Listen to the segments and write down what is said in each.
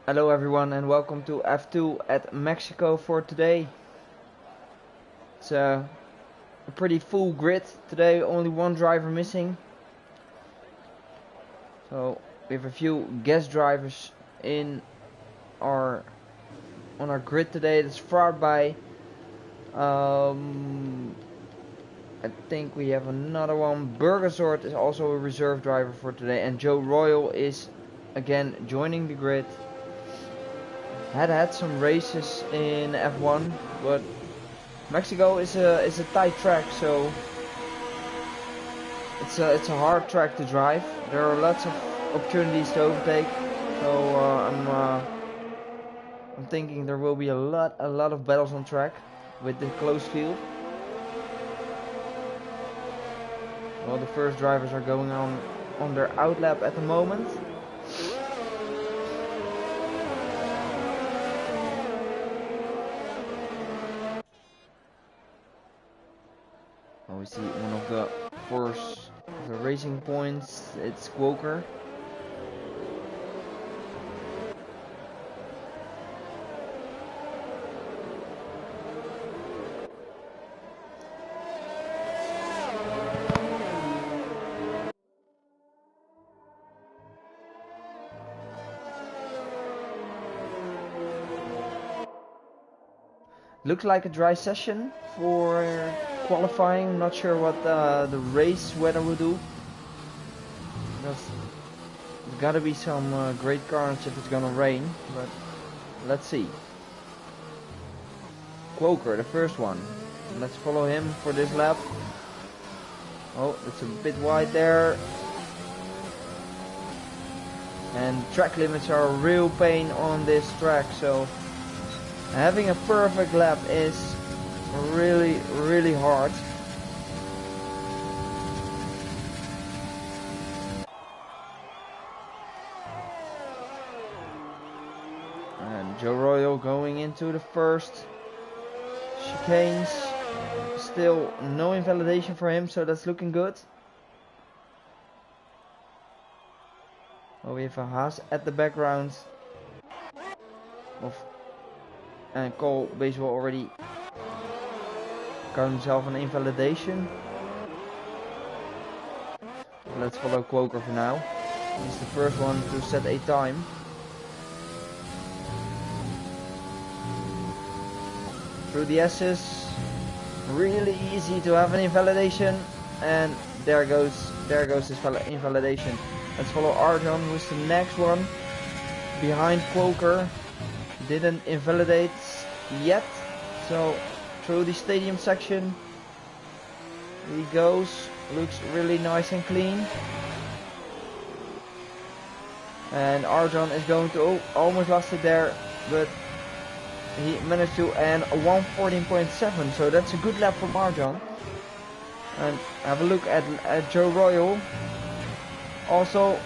Hello everyone and welcome to F2 at Mexico for today. It's a pretty full grid today, only one driver missing. So we have a few guest drivers on our grid today. That's followed by I think we have another one. Burgersort is also a reserve driver for today, and Joe Royal is again joining the grid. Had some races in F1, but Mexico is a tight track, so it's a hard track to drive. There are lots of opportunities to overtake, so I'm thinking there will be a lot of battles on track with the close field. Well, the first drivers are going on their outlap at the moment. Oh, we see one of the first the racing points. It's Quoker. Looks like a dry session for qualifying. Not sure what the race weather will do. There's gotta be some great carnage if it's gonna rain, but let's see. Quoker, the first one. Let's follow him for this lap. Oh, it's a bit wide there. And track limits are a real pain on this track, so having a perfect lap is really hard. And Joe Royal going into the first chicanes. Still no invalidation for him, so that's looking good. Oh, we have a Haas at the background of, and Cole Baseball already got himself an invalidation. Let's follow Quoker for now. He's the first one to set a time. Through the S's, really easy to have an invalidation, and there goes his invalidation. Let's follow Arjon, who's the next one behind Quoker. Didn't invalidate yet, so through the stadium section he goes. Looks really nice and clean. And Arjon is going to almost lost it there, but he managed to, and a 1:14.7, so that's a good lap from Arjon. And have a look at Joe Royal, also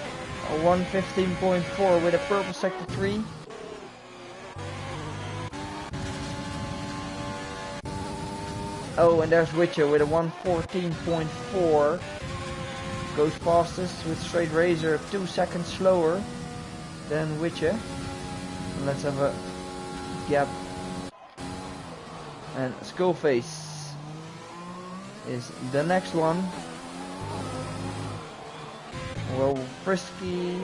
a 1:15.4 with a purple sector 3. Oh, and there's Witcher with a 1:14.4. Goes fastest with Straight Razor 2 seconds slower than Witcher. And let's have a gap. And Skullface is the next one. Well, Frisky,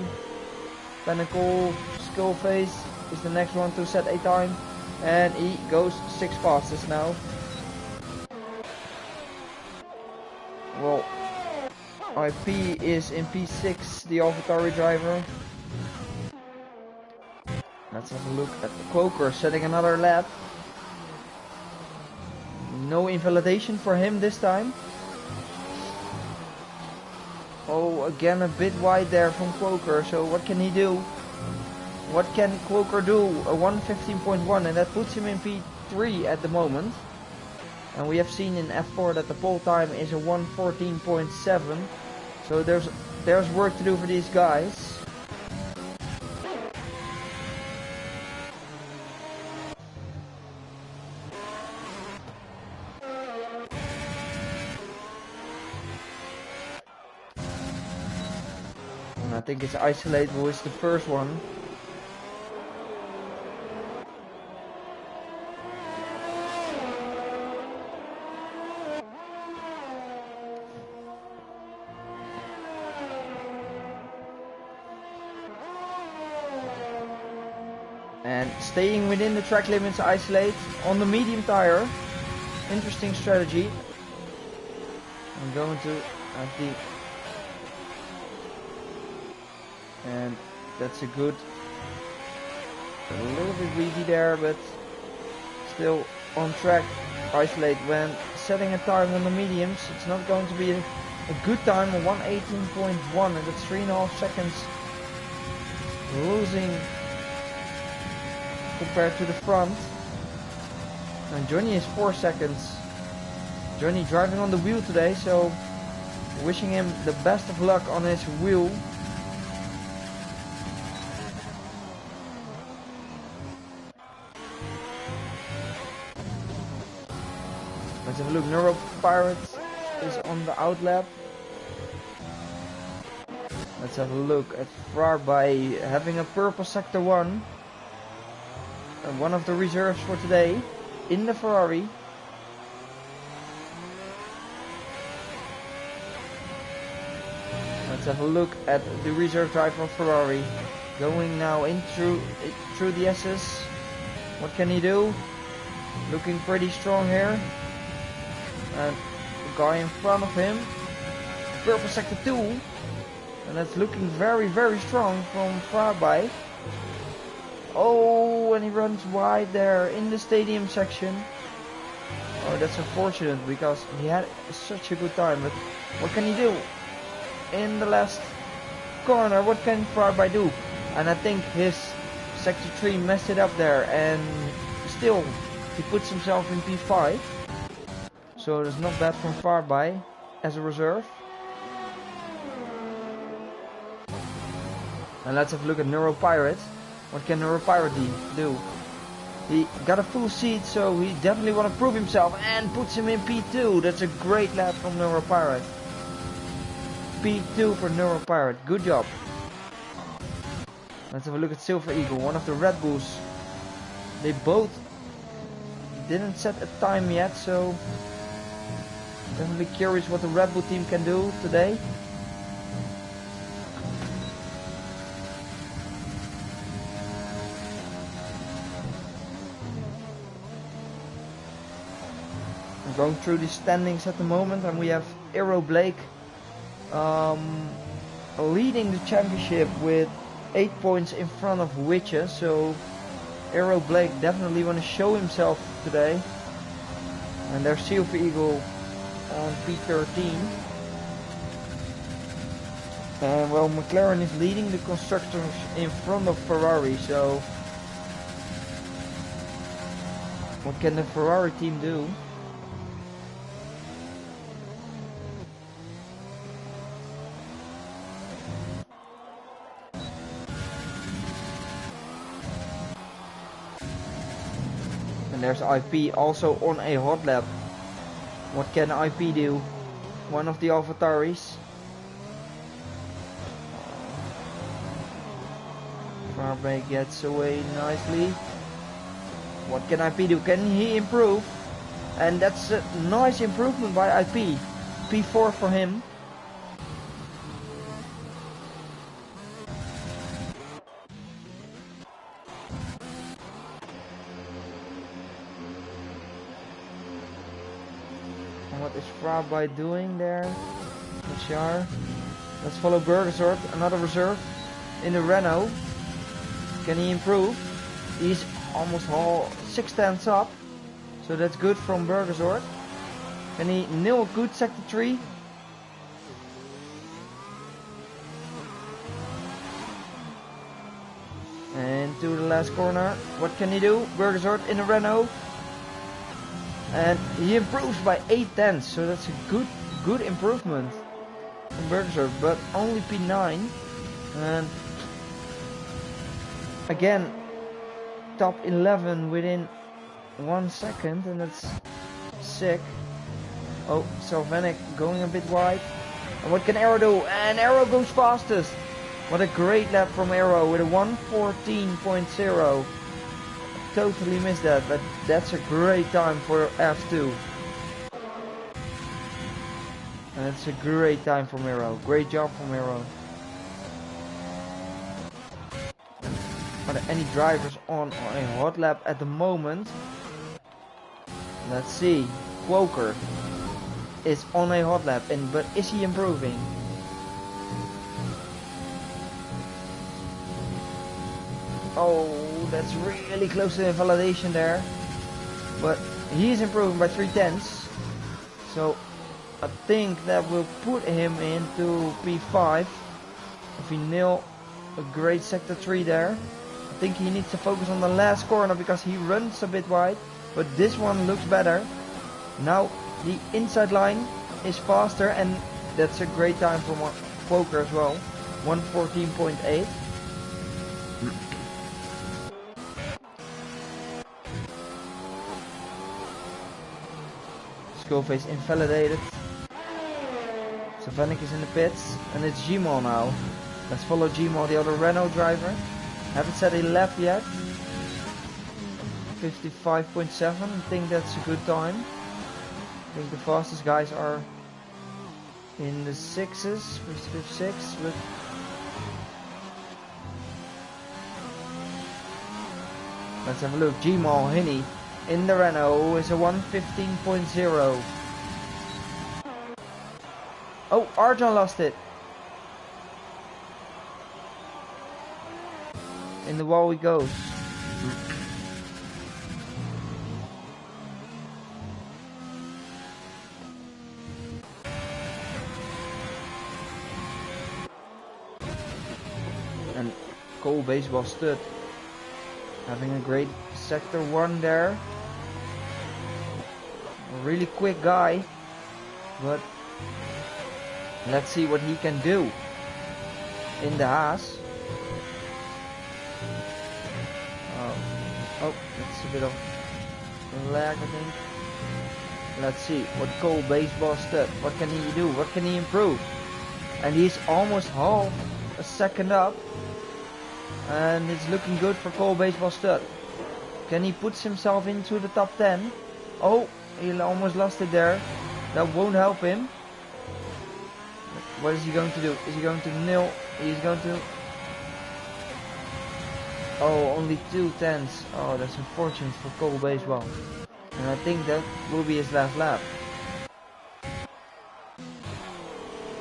Pinnacle, Skullface is the next one to set a time. And he goes 6 fastest now. Well, IP is in P6, the AlphaTauri driver. Let's have a look at the Quoker setting another lap. No invalidation for him this time. Oh, again a bit wide there from Quoker, so what can he do? What can Quoker do? A 1:15.1, and that puts him in P3 at the moment. And we have seen in F4 that the pole time is a 1:14.7. So there's work to do for these guys. And I think it's Isolate who is the first one. And staying within the track limits, isolate on the medium tire. Interesting strategy. I'm going to have the... And that's a good... A little bit greedy there, but still on track. Isolate when setting a time on the mediums. It's not going to be a good time, a 1:18.1, and that's 3.5 seconds losing compared to the front. And Johnny is 4 seconds. Johnny driving on the wheel today, so wishing him the best of luck on his wheel. Let's have a look. Neuro Pirate is on the outlap. Let's have a look at Ferrari having a purple sector 1. And one of the reserves for today in the Ferrari. Let's have a look at the reserve driver of Ferrari. Going now in through the S's. What can he do? Looking pretty strong here. And the guy in front of him, purple sector 2, and that's looking very strong from Ferrari. Oh, and he runs wide there in the stadium section. Oh, that's unfortunate because he had such a good time, but what can he do? In the last corner, what can Ferrari do? And I think his sector 3 messed it up there, and still he puts himself in P5. So it's not bad from Ferrari as a reserve. And let's have a look at Neuro Pirate. What can Neuro Pirate do? He got a full seat, so he definitely want to prove himself and puts him in P2. That's a great lap from Neuro Pirate. P2 for Neuro Pirate. Good job. Let's have a look at Silver Eagle, one of the Red Bulls. They both didn't set a time yet, so definitely curious what the Red Bull team can do today. I'm going through the standings at the moment, and we have Aero Blake leading the championship with 8 points in front of Witcher. So Aero Blake definitely want to show himself today. And there's Silver Eagle on P13. And well, McLaren is leading the constructors in front of Ferrari, so what can the Ferrari team do? And there's IP also on a hot lap. What can IP do? One of the AlphaTauris. Ferrari gets away nicely. What can IP do? Can he improve? And that's a nice improvement by IP. P4 for him. What is Ferrari doing there? HR. Let's follow Burgersort, another reserve in the Renault. Can he improve? He's almost all 6/10 up, so that's good from Burgersort. Can he nail a good sector 3? And to the last corner, what can he do? Burgersort in the Renault. And he improves by 8/10, so that's a good improvement from Burgersort, but only P9. And again, top 11 within 1 second, and that's sick. Oh, Salvanic going a bit wide. And what can Aero do? And Aero goes fastest. What a great lap from Aero with a 1:14.0. Totally missed that, but that's a great time for F2. And it's a great time from Aero. Great job from Aero. there any drivers on a hot lap at the moment? Let's see. Quoker is on a hot lap, but is he improving? Oh, that's really close to invalidation there. But he's improving by 3/10. So I think that will put him into P5. If he nail a great sector 3 there. I think he needs to focus on the last corner because he runs a bit wide. But this one looks better. Now the inside line is faster, and that's a great time for Quoker as well. 1:14.8. Skullface invalidated. Savanic is in the pits, and it's Gmal now. Let's follow Gmal, the other Renault driver. Haven't set a lap yet. 55.7, I think that's a good time. I think the fastest guys are in the 6s, 56, but let's have a look. Gmal Hinny in the Renault is a 1:15.0. Oh, Arjan lost it. In the wall he goes. And Cole Baseball Stud having a great sector 1 there. A really quick guy, but let's see what he can do in the Haas. Oh, that's a bit of lag, I think. Let's see what Cole Baseball Stud. What can he do? What can he improve? And he's almost half a second up, and it's looking good for Cole Baseball Stud. Can he put himself into the top 10? Oh, he almost lost it there. That won't help him. What is he going to do? Is he going to nil? He's going to... Oh, only 2/10. Oh, that's unfortunate for Cole Baseball. And I think that will be his last lap.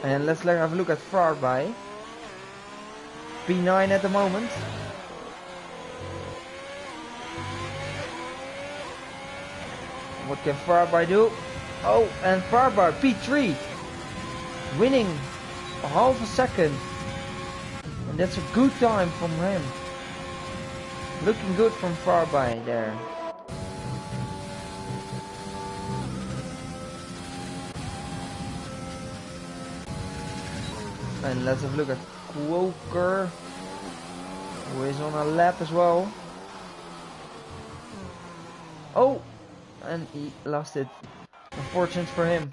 And let's have a look at Farby. P9 at the moment. What can Farby do? Oh, and Farby P3. Winning a half a second. And that's a good time from him. Looking good from Farby there. And let's have a look at Quoker, who is on a lap as well. Oh, and he lost it. Unfortunate for him.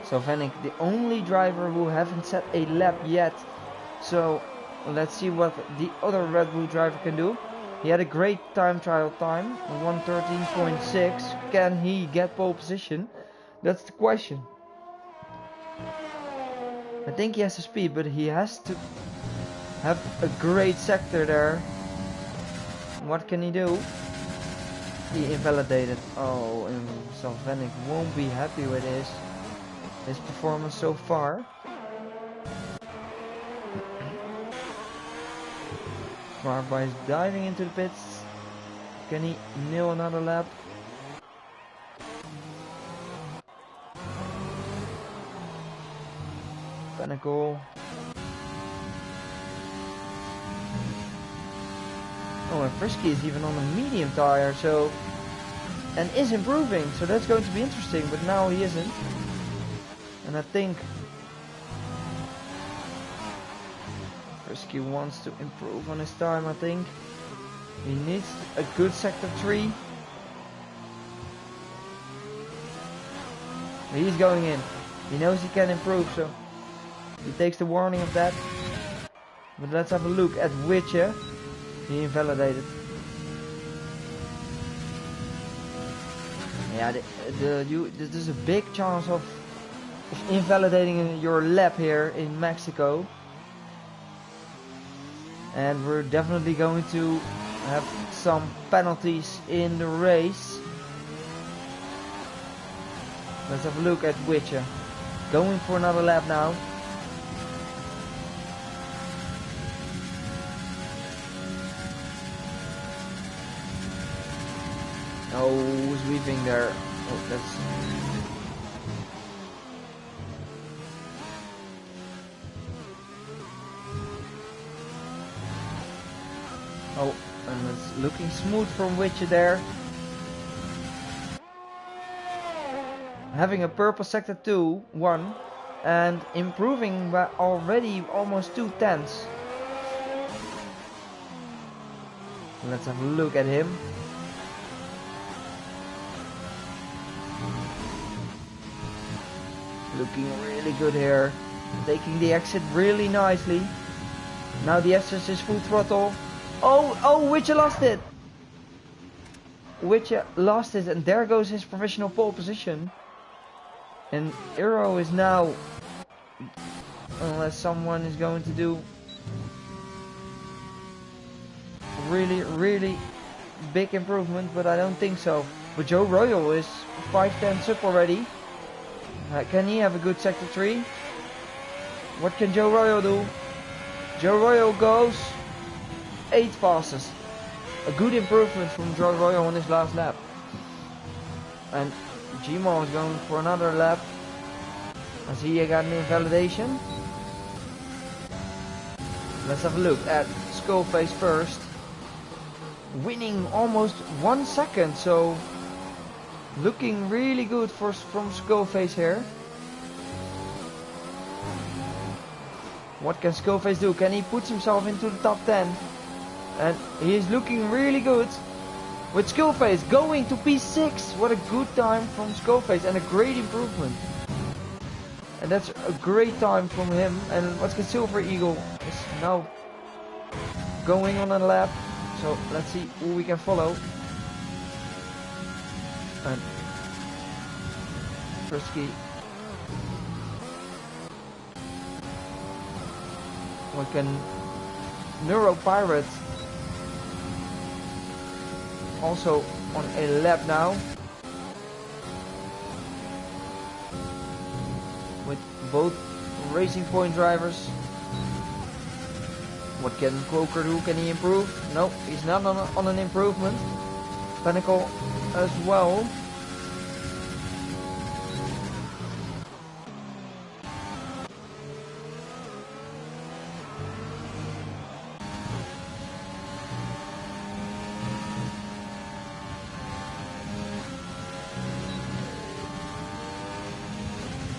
So Vanek, the only driver who haven't set a lap yet. So let's see what the other Red Bull driver can do. He had a great time trial time, 1:13.6. Can he get pole position? That's the question. I think he has the speed, but he has to have a great sector there. What can he do? He invalidated. Oh, and Salvanik won't be happy with his performance so far. Farby is diving into the pits. Can he nail another lap? Pinnacle. Oh, and Frisky is even on a medium tire, so, and is improving, so that's going to be interesting, but now he isn't. And I think Frisky wants to improve on his time, I think. He needs a good sector 3. He's going in. He knows he can improve, so he takes the warning of that. But let's have a look at Witcher. He invalidated. Yeah, there's a big chance of invalidating your lap here in Mexico. And we're definitely going to have some penalties in the race. Let's have a look at Witcher. Going for another lap now. Oh, who's weaving there? Oh, that's... Oh, and it's looking smooth from Witcher there. Having a purple sector 2, 1, and improving by already almost 2/10. Let's have a look at him. Looking really good here. Taking the exit really nicely. Now the SS is full throttle. Oh, Witcher lost it! Witcher lost it, and there goes his provisional pole position. And Eero is now, unless someone is going to do really big improvement, but I don't think so. But Joe Royal is 5/10 up already. Can he have a good sector 3? What can Joe Royal do? Joe Royal goes 8 fastest. A good improvement from Joe Royal on his last lap. And Gmo is going for another lap. As he got an invalidation. Let's have a look at Skullface first. Winning almost 1 second, so looking really good from Skullface here. What can Skullface do? Can he put himself into the top 10? And he is looking really good. With Skullface going to P6. What a good time from Skullface and a great improvement. And that's a great time from him. And what's the Silver Eagle is now going on a lap. So let's see who we can follow. And Frisky. What can Neuro Pirate also on a lap now. With both Racing Point drivers. What can Quoker do? Can he improve? No, he's not on an improvement. Pinnacle as well.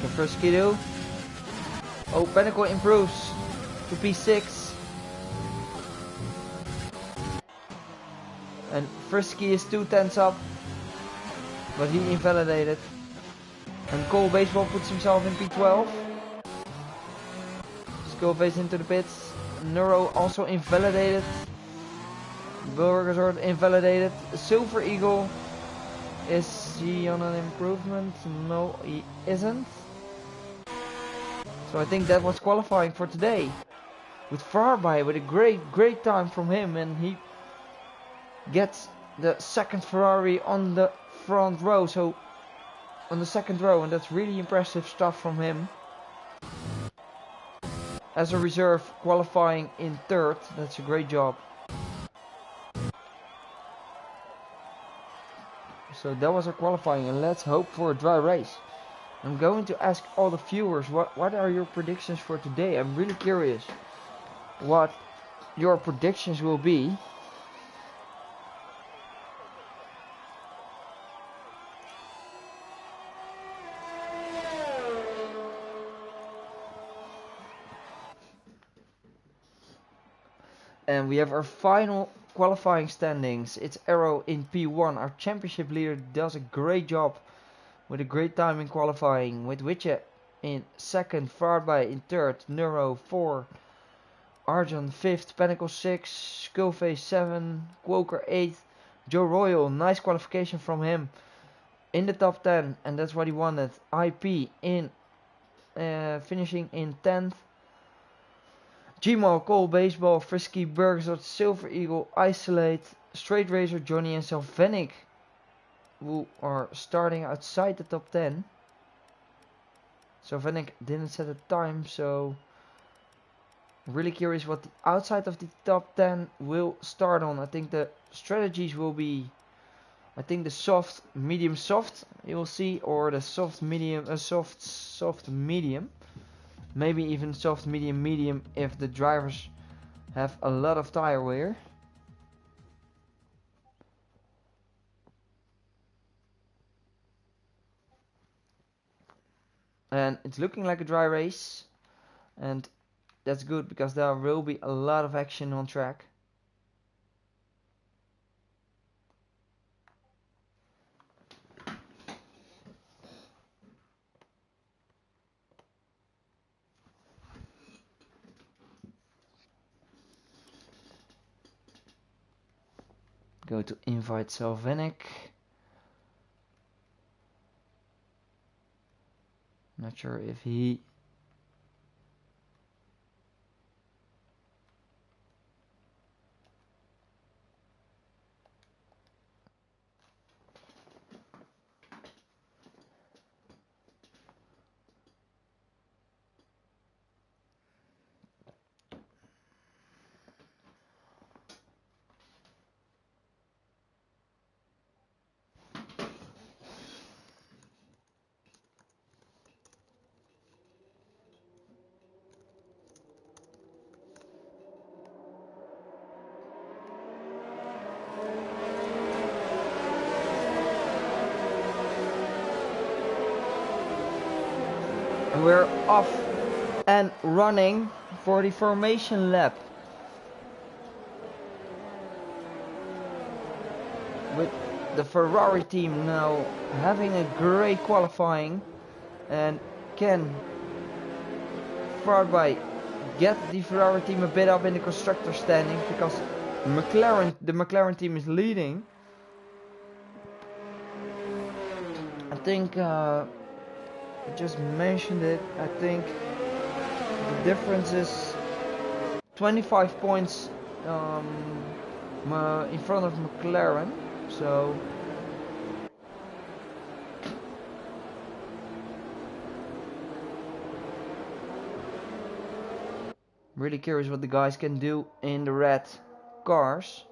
Can Frisky do? Oh, Pinnacle improves to P6. And Frisky is 2/10 up, but he invalidated. And Cole Baseball puts himself in P12. Skullface into the pits. Neuro also invalidated. Burgersort invalidated. Silver Eagle, is he on an improvement? No, he isn't. So I think that was qualifying for today. With Farby, with a great time from him, and he gets the second Ferrari on the front row, so on the second row, and that's really impressive stuff from him. As a reserve, qualifying in third, that's a great job. So that was our qualifying, and let's hope for a dry race. I'm going to ask all the viewers, what are your predictions for today? I'm really curious what your predictions will be. And we have our final qualifying standings. It's Arrow in P1. Our championship leader does a great job with a great time in qualifying. With Witcher in second, Farby in third, Neuro 4, Arjan 5th, Pinnacle 6, Skullface 7, Quoker 8, Joe Royal, nice qualification from him. in the top 10, and that's what he wanted. IP in finishing in 10th. Gmal, Cole, Baseball, Frisky, Bergzot, Silver Eagle, Isolate, Straight Razor, Johnny and Salvenic, who are starting outside the top 10. Salvenic didn't set a time, so really curious what the outside of the top 10 will start on. I think the strategies will be, I think the soft, medium, soft you will see, or the soft, medium, soft, medium. Maybe even soft, medium, medium if the drivers have a lot of tire wear. And it's looking like a dry race, and that's good because there will be a lot of action on track. Go to invite Salvenic. Not sure if he we're off and running for the formation lap with the Ferrari team now having a great qualifying and can by get the Ferrari team a bit up in the constructor standings because the McLaren team is leading. I think I just mentioned it. I think the difference is 25 points in front of McLaren. So really curious what the guys can do in the red cars.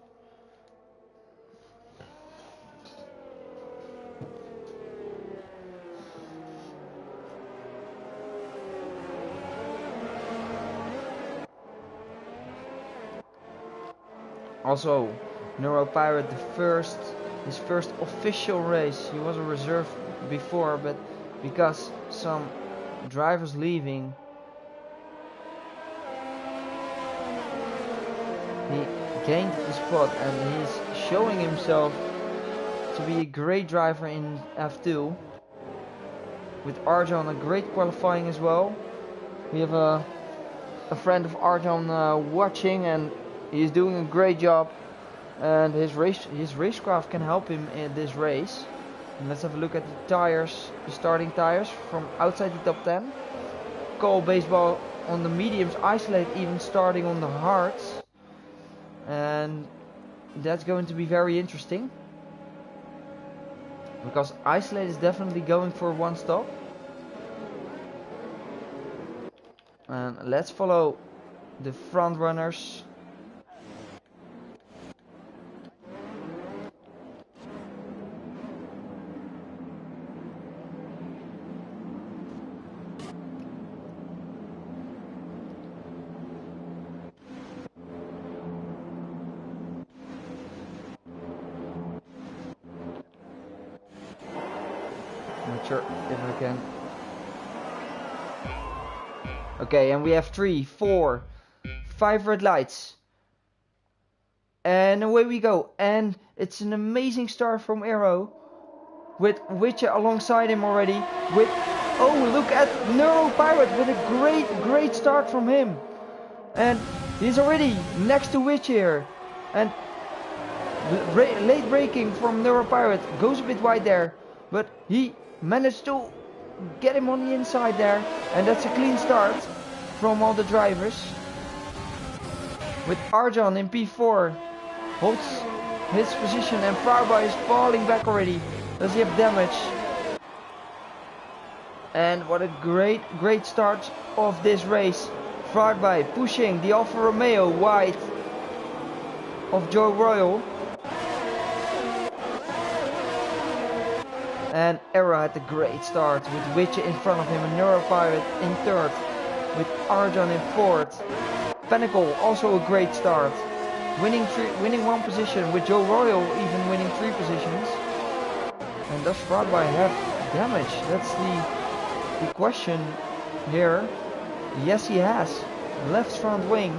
Also, Neuro Pirate, his first official race. He was a reserve before, but because some drivers leaving, he gained the spot and he's showing himself to be a great driver in F2. With Arjan, a great qualifying as well. We have a friend of Arjan watching, and he's doing a great job. And his racecraft can help him in this race. And let's have a look at the tires, the starting tires from outside the top 10. Cole Baseball on the mediums, Isolate even starting on the hards. And that's going to be very interesting. Because Isolate is definitely going for one stop. And let's follow the front runners. Not sure if I can. Okay, and we have 3, 4, 5 red lights. And away we go. And it's an amazing start from Aero. With Witcher alongside him already. With, oh, look at Neuro Pirate with a great start from him. And he's already next to Witcher. And late braking from Neuro Pirate goes a bit wide there. but he managed to get him on the inside there, and that's a clean start from all the drivers. With Arjan in P4, holds his position, and Farba is falling back already. Does he have damage? And what a great start of this race. Farba pushing the Alfa Romeo wide of Joe Royal. And Era had a great start with Witcher in front of him and Neuropirate in third, with Arjan in fourth. Pinnacle also a great start, winning one position, with Joe Royal even winning 3 positions. And does Farba have damage? That's the question here. Yes, he has. Left front wing.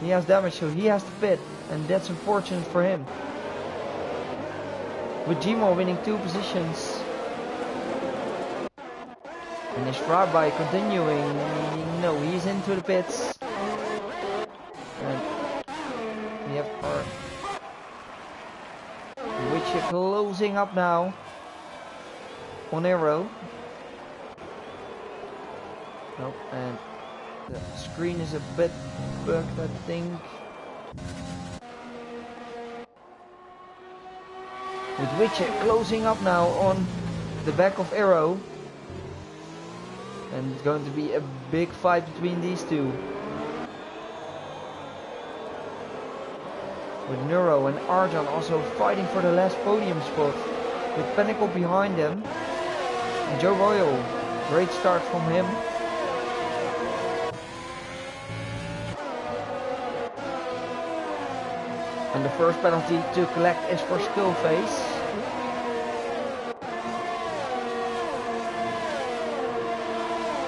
He has damage, so he has to pit, and that's unfortunate for him. With Gmo winning 2 positions. And is Farba continuing? No, he's into the pits. And we have our Witcher closing up now on Aero. Oh, and the screen is a bit bugged, I think. With Witcher closing up now on the back of Aero. And it's going to be a big fight between these two. With Neuro and Arjan also fighting for the last podium spot. With Pinnacle behind them. And Joe Royal, great start from him. And the first penalty to collect is for Skullface.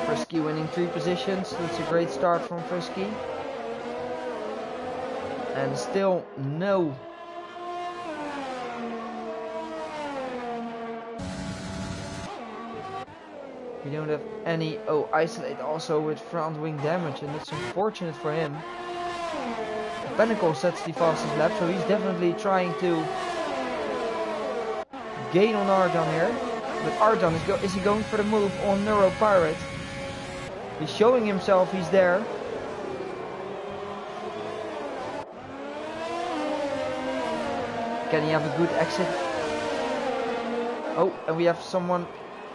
Frisky winning 3 positions, that's a great start from Frisky. And still no. We don't have any, Isolate also with front wing damage, and it's unfortunate for him. Pinnacle sets the fastest lap, so he's definitely trying to gain on Arjan here. But Arjan, is he going for the move on Neuro Pirate? He's showing himself he's there. Can he have a good exit? Oh, and we have someone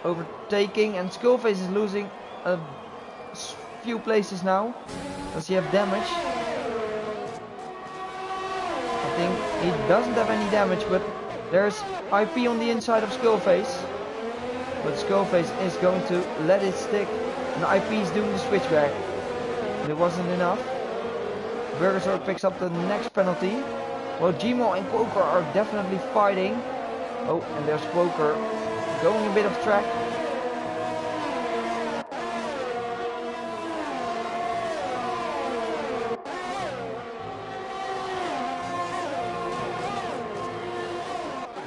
overtaking, and Skullface is losing a few places now. Does he have damage? I think he doesn't have any damage, but there's IP on the inside of Skullface. But Skullface is going to let it stick, and IP is doing the switchback. But it wasn't enough. Burgersor picks up the next penalty. Well, Gmo and Quoker are definitely fighting. Oh, and there's Quoker going a bit off track.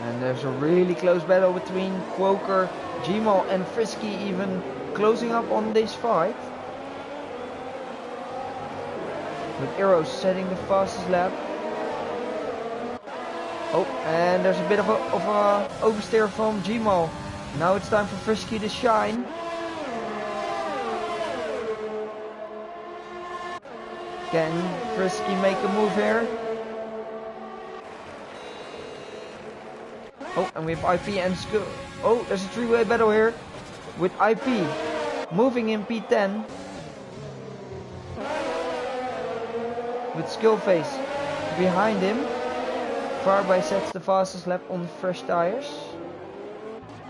And there's a really close battle between Quoker, Gmo and Frisky, even closing up on this fight. With Eros setting the fastest lap. Oh, and there's a bit of a oversteer from Gmo. Now it's time for Frisky to shine. Can Frisky make a move here? Oh, and we have IP and Skull. Oh, there's a 3-way battle here. With IP moving in P10. With Skullface behind him. Farby sets the fastest lap on fresh tires.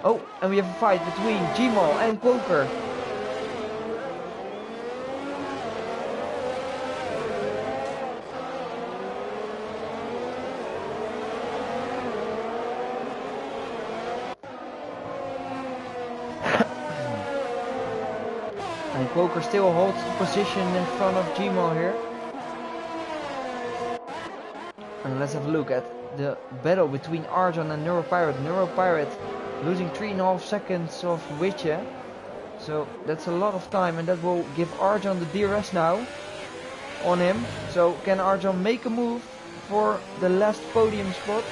Oh, and we have a fight between Gmo and Quoker. And Quoker still holds the position in front of Gmo here. And let's have a look at the battle between Arjan and Neuropirate. Neuropirate losing 3.5 seconds of Witcher. So that's a lot of time, and that will give Arjan the DRS now on him. So can Arjan make a move for the last podium spot?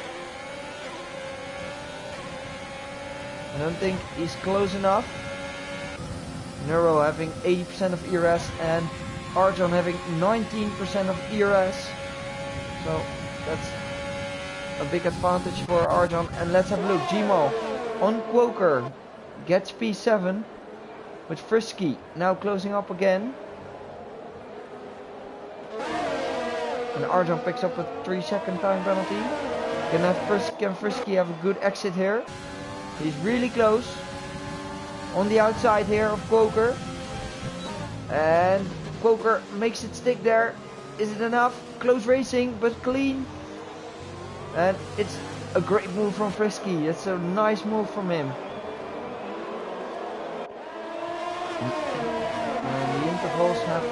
I don't think he's close enough. Neuro having 80% of ERS and Arjan having 19% of ERS. So that's a big advantage for Arjan. And let's have a look. Gmo on Quoker gets P7 with Frisky now closing up again. And Arjan picks up a 3-second time penalty. Can Frisky have a good exit here? He's really close. On the outside here of Quoker. And Quoker makes it stick there. Is it enough? Close racing, but clean. And it's a great move from Frisky. It's a nice move from him. And the intervals have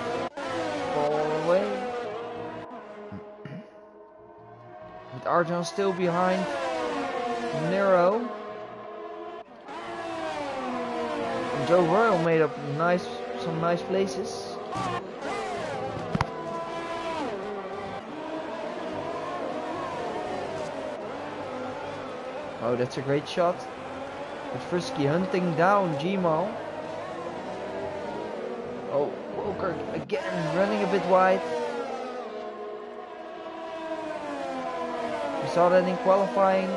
fallen away. With Arjan still behind Nero. And Joe Royal made up some nice places. Oh, that's a great shot. With Frisky hunting down Gmo. Oh, Walker again running a bit wide. We saw that in qualifying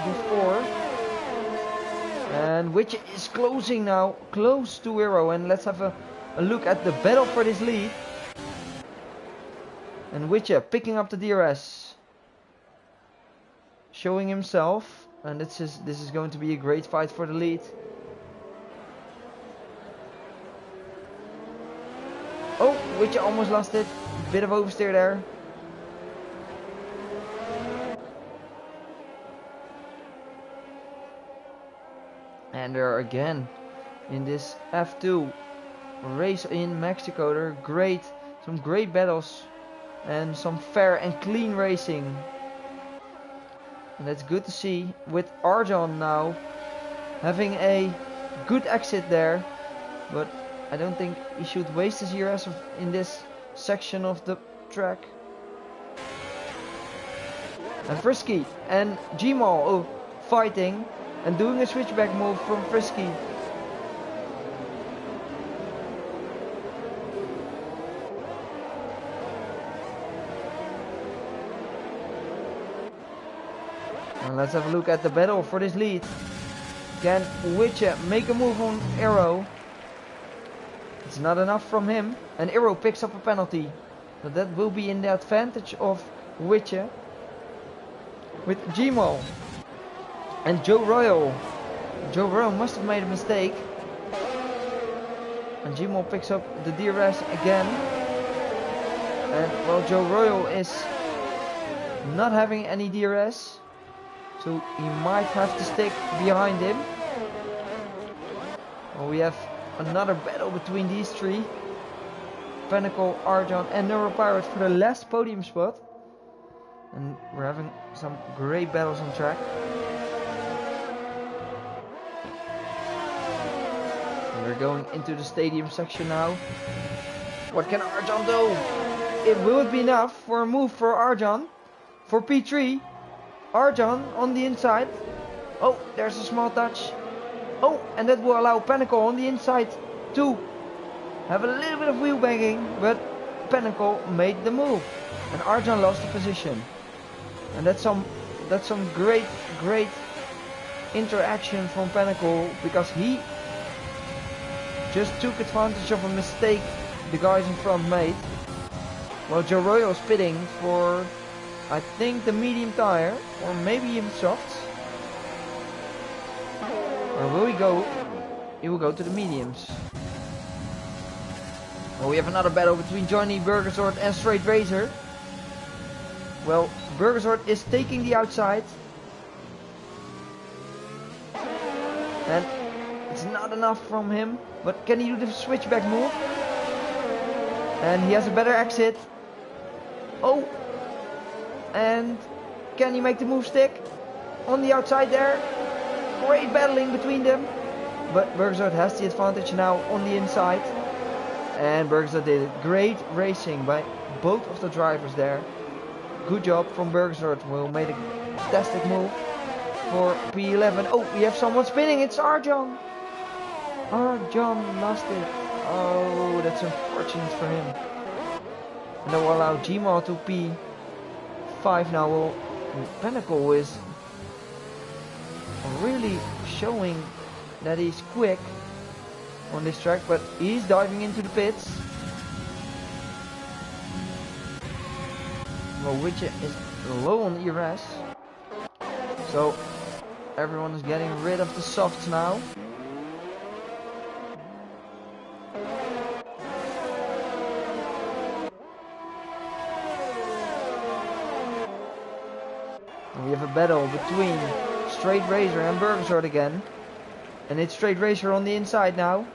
before. And Witcher is closing now, close to Hero. And let's have a look at the battle for this lead. And Witcher picking up the DRS. Showing himself. And this is going to be a great fight for the lead. Oh, Witcher almost lost it. Bit of oversteer there. And they're again in this F2 race in Mexico. There are some great battles and some fair and clean racing. And that's good to see, with Arjan now having a good exit there. But I don't think he should waste his ERS in this section of the track. And Frisky and Gmo fighting and doing a switchback move from Frisky. And let's have a look at the battle for this lead. Can Witcher make a move on Arrow? It's not enough from him. And Arrow picks up a penalty. So that will be in the advantage of Witcher. With Gmo and Joe Royal. Joe Royal must have made a mistake. And Gmo picks up the DRS again. And well, Joe Royal is not having any DRS. So he might have to stick behind him. Well, we have another battle between these three. Pinnacle, Arjan and Neuropirate for the last podium spot. And we're having some great battles on track. And we're going into the stadium section now. What can Arjan do? Will it be enough for a move for Arjan? For P3? Arjan on the inside. Oh, there's a small touch. Oh, and that will allow Pinnacle on the inside to have a little bit of wheel banging, but Pinnacle made the move. And Arjan lost the position. And that's some great interaction from Pinnacle, because he just took advantage of a mistake the guys in front made. Well, Joe Royal is pitting for, I think, the medium tire, or maybe even softs. Or will he go? He will go to the mediums. Well, we have another battle between Johnny Burgersort and Straight Razor. Well, Burgersort is taking the outside. And it's not enough from him. But can he do the switchback move? And he has a better exit. Oh! And can he make the move stick? On the outside there. Great battling between them. But Burgersort has the advantage now on the inside. And Burgersort did it. Great racing by both of the drivers there. Good job from Burgersort, who made a fantastic move. for P11. Oh, we have someone spinning. It's Arjan. Arjan lost it. Oh, that's unfortunate for him. And that will allow Gmail to P5 now. Well, Pinnacle is really showing that he's quick on this track, but he's diving into the pits. Well, Widget is low on ERS, so everyone is getting rid of the softs now. And we have a battle between Straight Razor and Burgersort again. And it's Straight Racer on the inside now.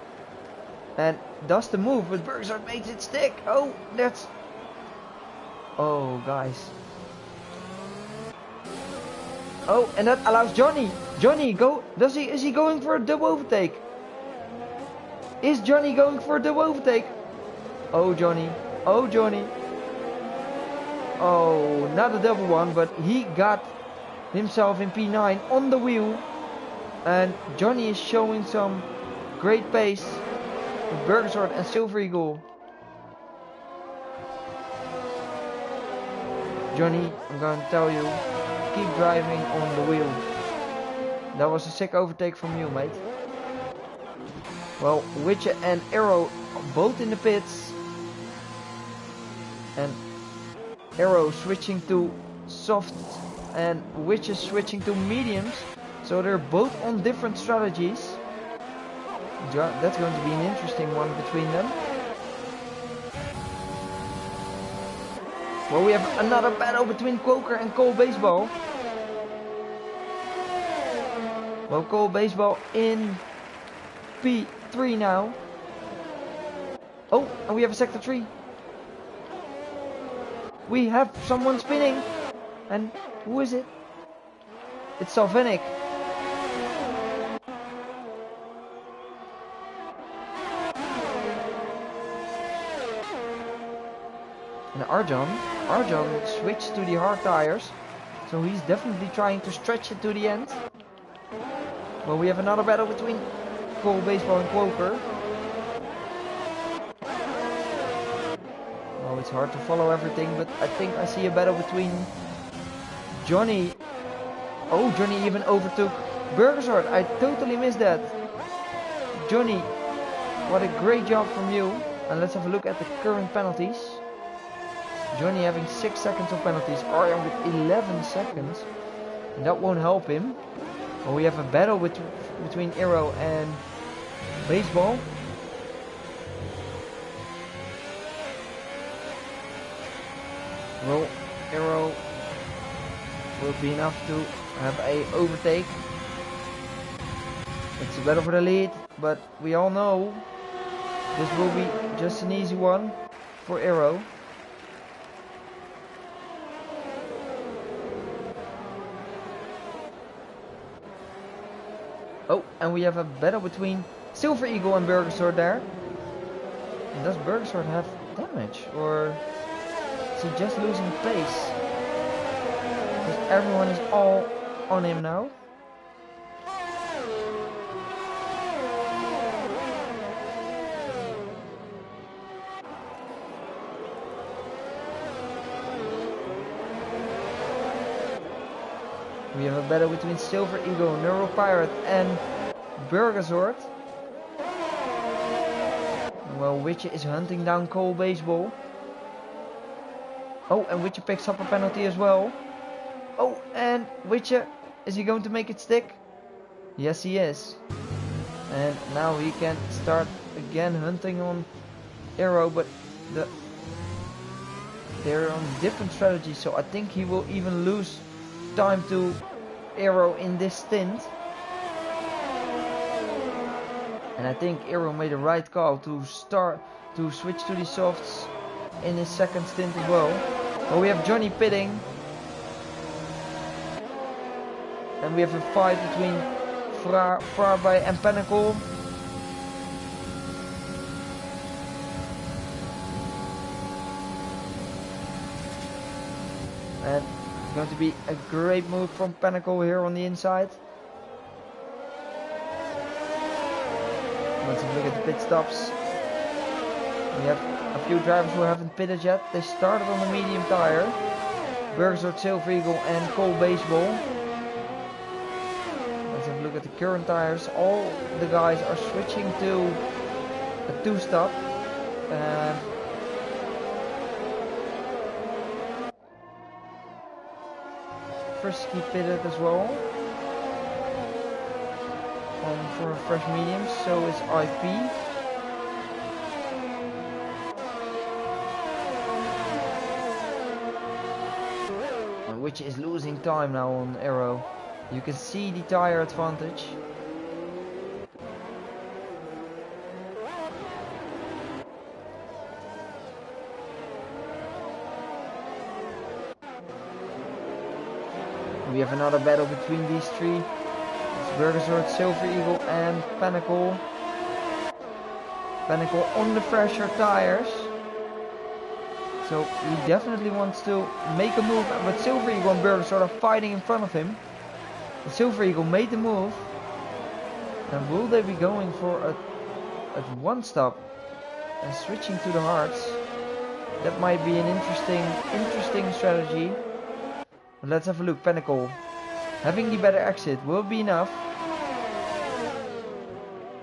And does the move, but Burgersort makes it stick. Oh, that's... Oh, guys. Oh, and that allows Johnny. Johnny, go... Is he going for a double overtake? Is Johnny going for a double overtake? Oh, Johnny. Oh, Johnny. Oh, not a double one, but he got himself in P9 on the wheel. And Johnny is showing some great pace with Burgersort and Silver Eagle. Johnny, I'm going to tell you, keep driving on the wheel. That was a sick overtake from you, mate. Well, Witcher and Arrow both in the pits. And Arrow switching to soft and Witcher switching to mediums. So they're both on different strategies. That's going to be an interesting one between them. Well, we have another battle between Quoker and Cole Baseball. Well, Cole Baseball in P3 now. Oh, and we have a sector 3. We have someone spinning. And who is it? It's Salvinic. And Arjan switched to the hard tires, so he's definitely trying to stretch it to the end. Well, we have another battle between Cole Baseball and Quoker. Oh, it's hard to follow everything, but I think I see a battle between Johnny. Oh, Johnny even overtook Burgersort. I totally missed that. Johnny, what a great job from you. And let's have a look at the current penalties. Johnny having 6 seconds of penalties, Arjan with 11 seconds. And that won't help him. Well, we have a battle between Arrow and Baseball. Well, Arrow will be enough to have a overtake. It's a battle for the lead, but we all know this will be just an easy one for Arrow. Oh, and we have a battle between Silver Eagle and Burgersort there. And does Burgersort have damage, or is he just losing pace? Because everyone is all on him now. We have a battle between Silver Eagle, Neural Pirate and Burgersort. Well, Witcher is hunting down Cole Baseball. Oh, and Witcher picks up a penalty as well. Oh, and Witcher, is he going to make it stick? Yes, he is. And now he can start again hunting on Arrow, but they're on different strategies, so I think he will even lose time to Arrow in this stint. And I think Arrow made the right call to switch to the softs in his second stint as well. But we have Johnny pitting. And we have a fight between Frarbay and Pinnacle. And It's going to be a great move from Pinnacle here on the inside. Let's have a look at the pit stops. We have a few drivers who haven't pitted yet. They started on the medium tire. Bergsort, Silver Eagle and Cole Baseball. Let's have a look at the current tires. All the guys are switching to a 2-stop. Frisky pitted as well. For fresh mediums, so is IP. Which is losing time now on Aero. You can see the tire advantage. We have another battle between these three. It's Bergersort, Silver Eagle and Pinnacle. Pinnacle on the fresher tires. So he definitely wants to make a move, but Silver Eagle and Bergersort are fighting in front of him. The Silver Eagle made the move. And will they be going for a 1-stop and switching to the hards? That might be an interesting strategy. But let's have a look. Pinnacle having the better exit will be enough.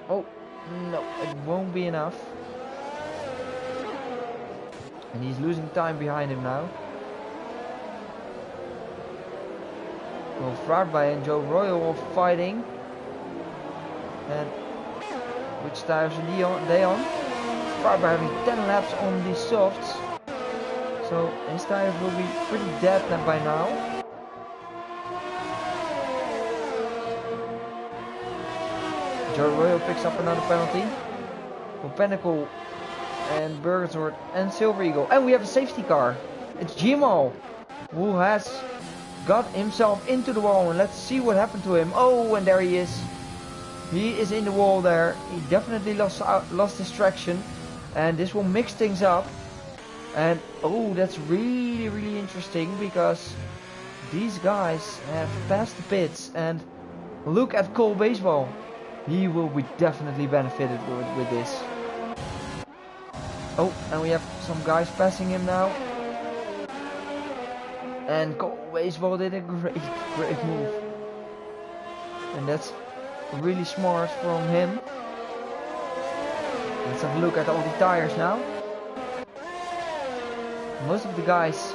Oh no, it won't be enough. And he's losing time behind him now. Well, Fraardby and Joe Royal are fighting. And which tires are they on? Fraardby having 10 laps on the softs. So his tires will be pretty dead by now. Joe Royal picks up another penalty. For Pinnacle and Bergersort and Silver Eagle. And we have a safety car. It's Jamal who has got himself into the wall. And let's see what happened to him. Oh, and there he is. He is in the wall there. He definitely lost his traction. And this will mix things up. And oh, that's really interesting, because these guys have passed the pits. And look at Cole Baseball. He will be definitely benefited with this. Oh, and we have some guys passing him now. And Cole Baseball did a great move. And that's really smart from him. Let's have a look at all the tires now. Most of the guys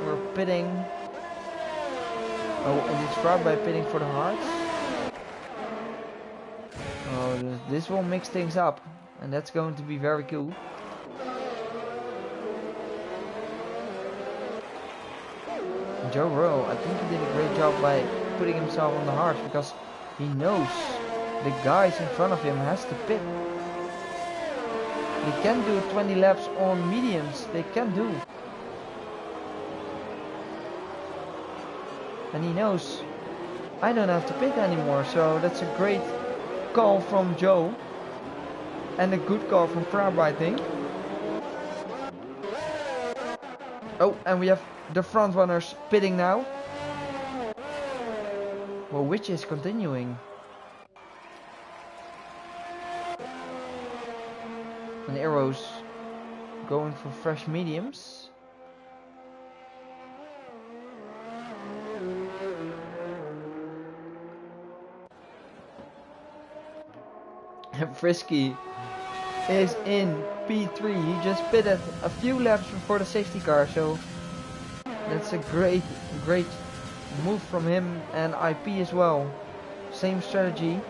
were pitting. Oh, and it's Fraardby pitting for the hards. Oh, this will mix things up, and that's going to be very cool. And Joe Rowe, I think he did a great job by putting himself on the hards, because he knows the guys in front of him has to pit. They can do 20 laps on mediums, they can do. And he knows I don't have to pit anymore, so that's a great call from Joe. And a good call from Fraardby, I think. Oh, and we have the front runners pitting now. Well, which is continuing. And Arrows going for fresh mediums. And Frisky is in P3. He just pitted a few laps before the safety car, so that's a great move from him, and IP as well. Same strategy.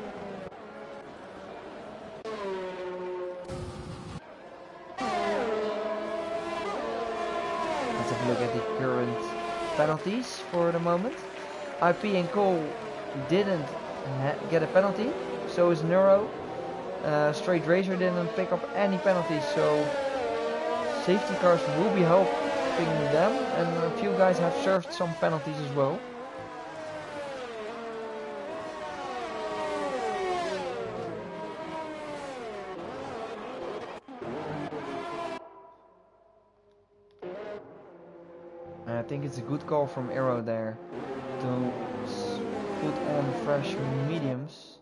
Let's have a look at the current penalties for the moment. IP and Cole didn't get a penalty, so is Neuro. Straight Razor didn't pick up any penalties, so safety cars will be helping them, and a few guys have served some penalties as well. And I think it's a good call from Aero there to put on fresh mediums.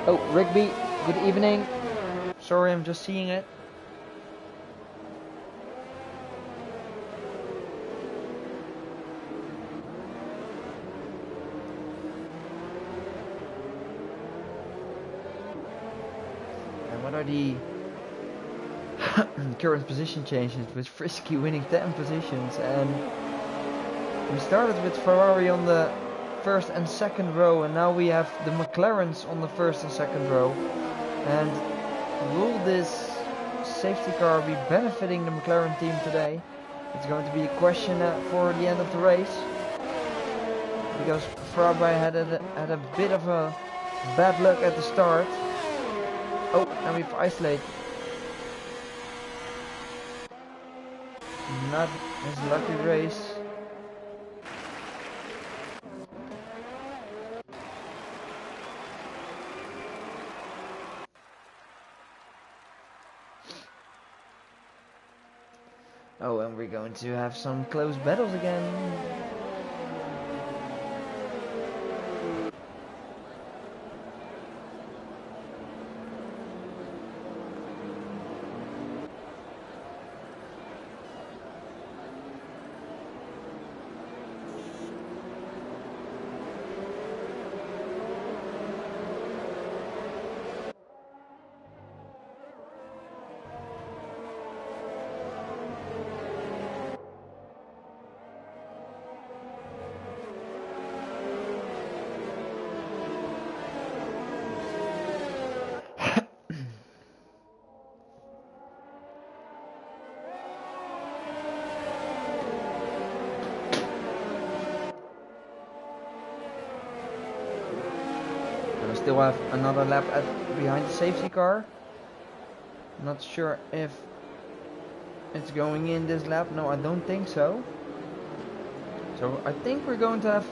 Oh, Rigby, good evening. Sorry, I'm just seeing it. And what are the current position changes with Frisky winning 10 positions? And we started with Ferrari on the first and second row, and now we have the McLarens on the first and second row. And will this safety car be benefiting the McLaren team today? It's going to be a question for the end of the race, because Ferrari had a bit of a bad luck at the start. Oh, and we've isolated. Not his lucky race. Oh, and we're going to have some close battles again. Still have another lap behind the safety car. Not sure if it's going in this lap. No, I don't think so. So I think we're going to have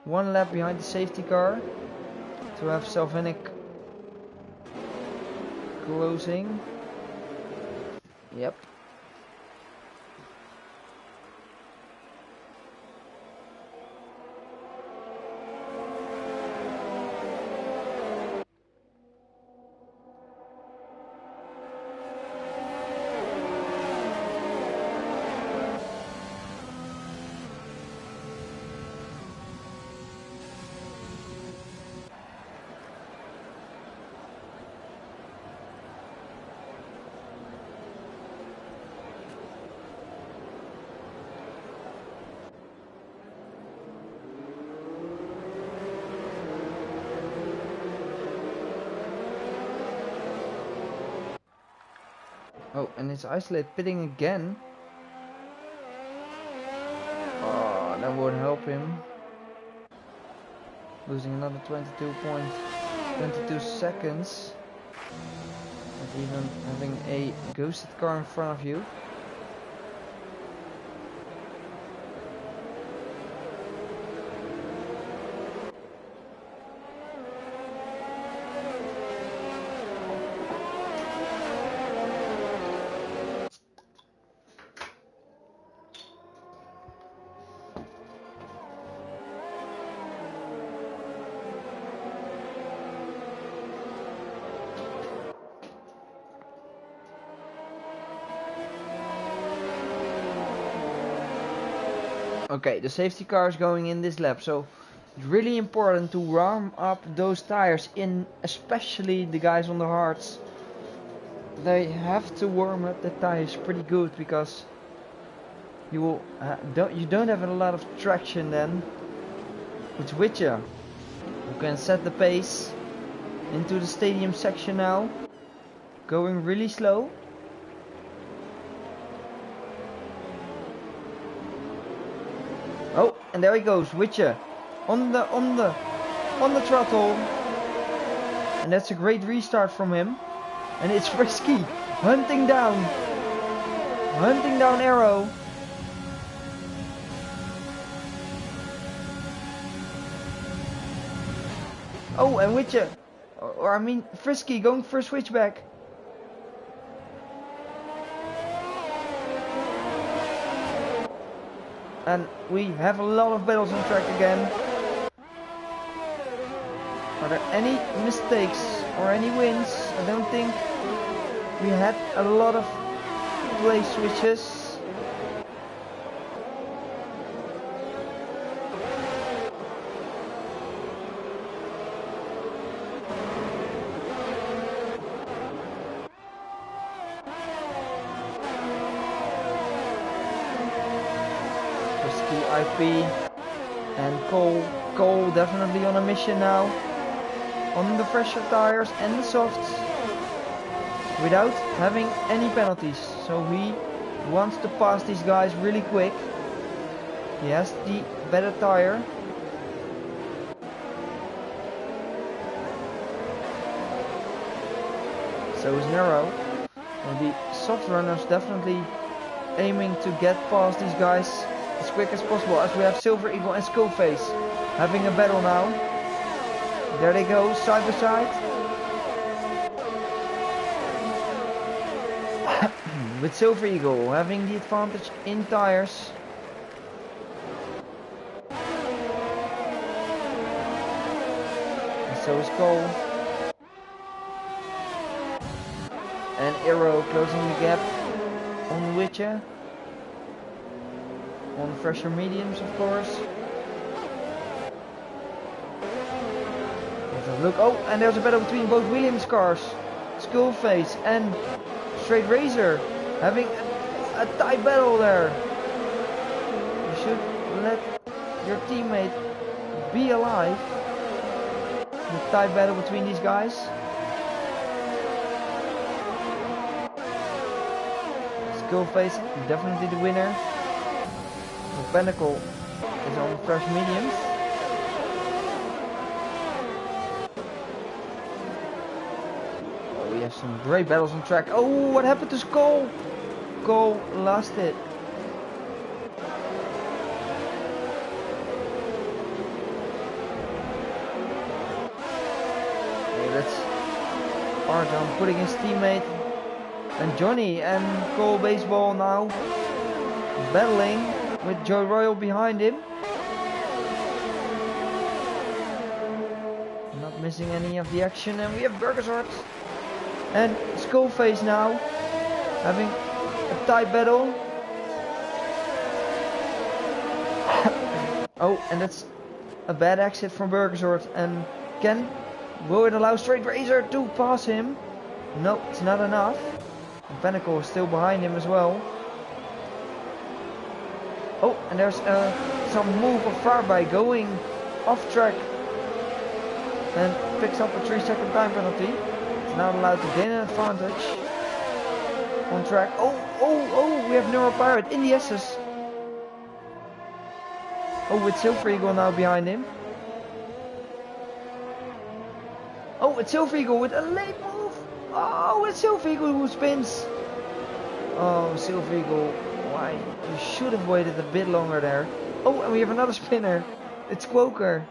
one lap behind the safety car to have Salvinic closing. Yep. Oh, and it's Isolate pitting again. Oh, that won't help him. Losing another 22 seconds. Not even having a ghosted car in front of you. Okay, the safety car is going in this lap, so it's really important to warm up those tires, in especially the guys on the hards. They have to warm up the tires pretty good, because you will don't have a lot of traction then. It's Witcher who can set the pace into the stadium section now, going really slow. Oh, and there he goes, Witcher, on the throttle, and that's a great restart from him. And it's Frisky hunting down Arrow. Oh, and Witcher, or I mean Frisky going for a switchback. And we have a lot of battles on track again. Are there any mistakes or any wins? I don't think we had a lot of place switches. IP and Cole definitely on a mission now, on the fresher tires and the softs, without having any penalties. So he wants to pass these guys really quick. He has the better tire. So is Nero, and the soft runners definitely aiming to get past these guys as quick as possible, as we have Silver Eagle and Skullface having a battle now. There they go, side by side. With Silver Eagle having the advantage in tires. And so is Cole. And Arrow closing the gap on Witcher. On fresher mediums, of course. Let's have a look. Oh, and there's a battle between both Williams cars. Skullface and Straight Razor having a tight battle there. You should let your teammate be alive. The tight battle between these guys. Skullface definitely the winner. Pinnacle is on fresh mediums. Oh, we have some great battles on track. Oh, what happened to Cole? Cole lost it. Okay, that's Arjan putting his teammate and Johnny and Cole Baseball now battling. With Joe Royal behind him. Not missing any of the action. And we have Burgersort and Skullface now having a tight battle. Oh, and that's a bad exit from Burgersort. And will it allow Straight Razor to pass him? No, it's not enough. And Pinnacle is still behind him as well. Oh, and there's some move of Farby going off track and picks up a 3-second time penalty. It's not allowed to gain an advantage on track. Oh, we have Neuro Pirate in the S's. Oh, with Silver Eagle now behind him. Oh, it's Silver Eagle with a late move. Oh, it's Silver Eagle who spins. Oh, Silver Eagle. Why? You should have waited a bit longer there. Oh, and we have another spinner. It's Quoker.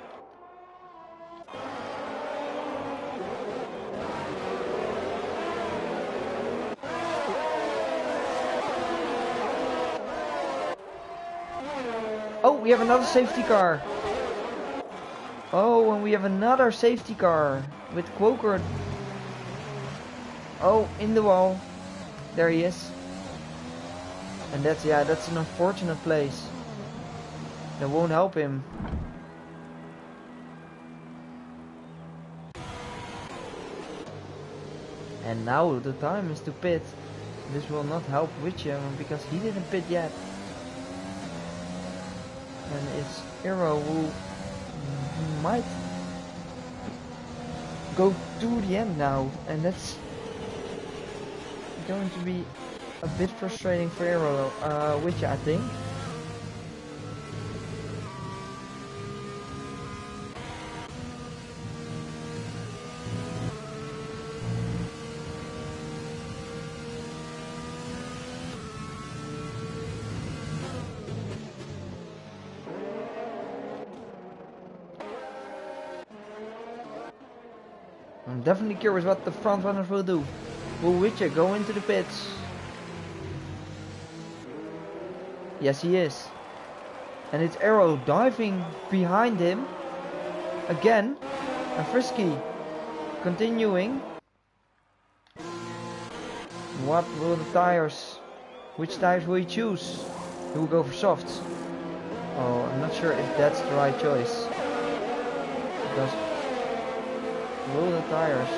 Oh, we have another safety car. Oh, and we have another safety car with Quoker. Oh, in the wall. There he is. And that's an unfortunate place. That won't help him. And now the time is to pit. This will not help Witcher because he didn't pit yet. And it's Hero who might go to the end now. And that's going to be a bit frustrating for Hero, Witcher, I think. I'm definitely curious what the front runners will do. Will Witcher go into the pits? Yes, he is. And it's Arrow diving behind him again. And Frisky continuing. What will the tires? Which tires will he choose? He will go for softs. Oh, I'm not sure if that's the right choice. Because will the tires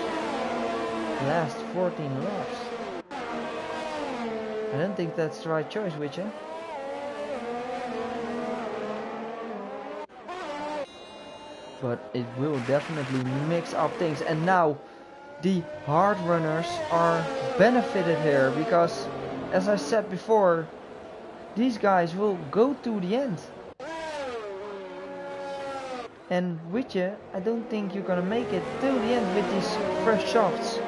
last 14 laps? I don't think that's the right choice, Witcher. But it will definitely mix up things. And now the hard runners are benefited here because, as I said before, these guys will go to the end. And with you, I don't think you're gonna make it till the end with these fresh shafts.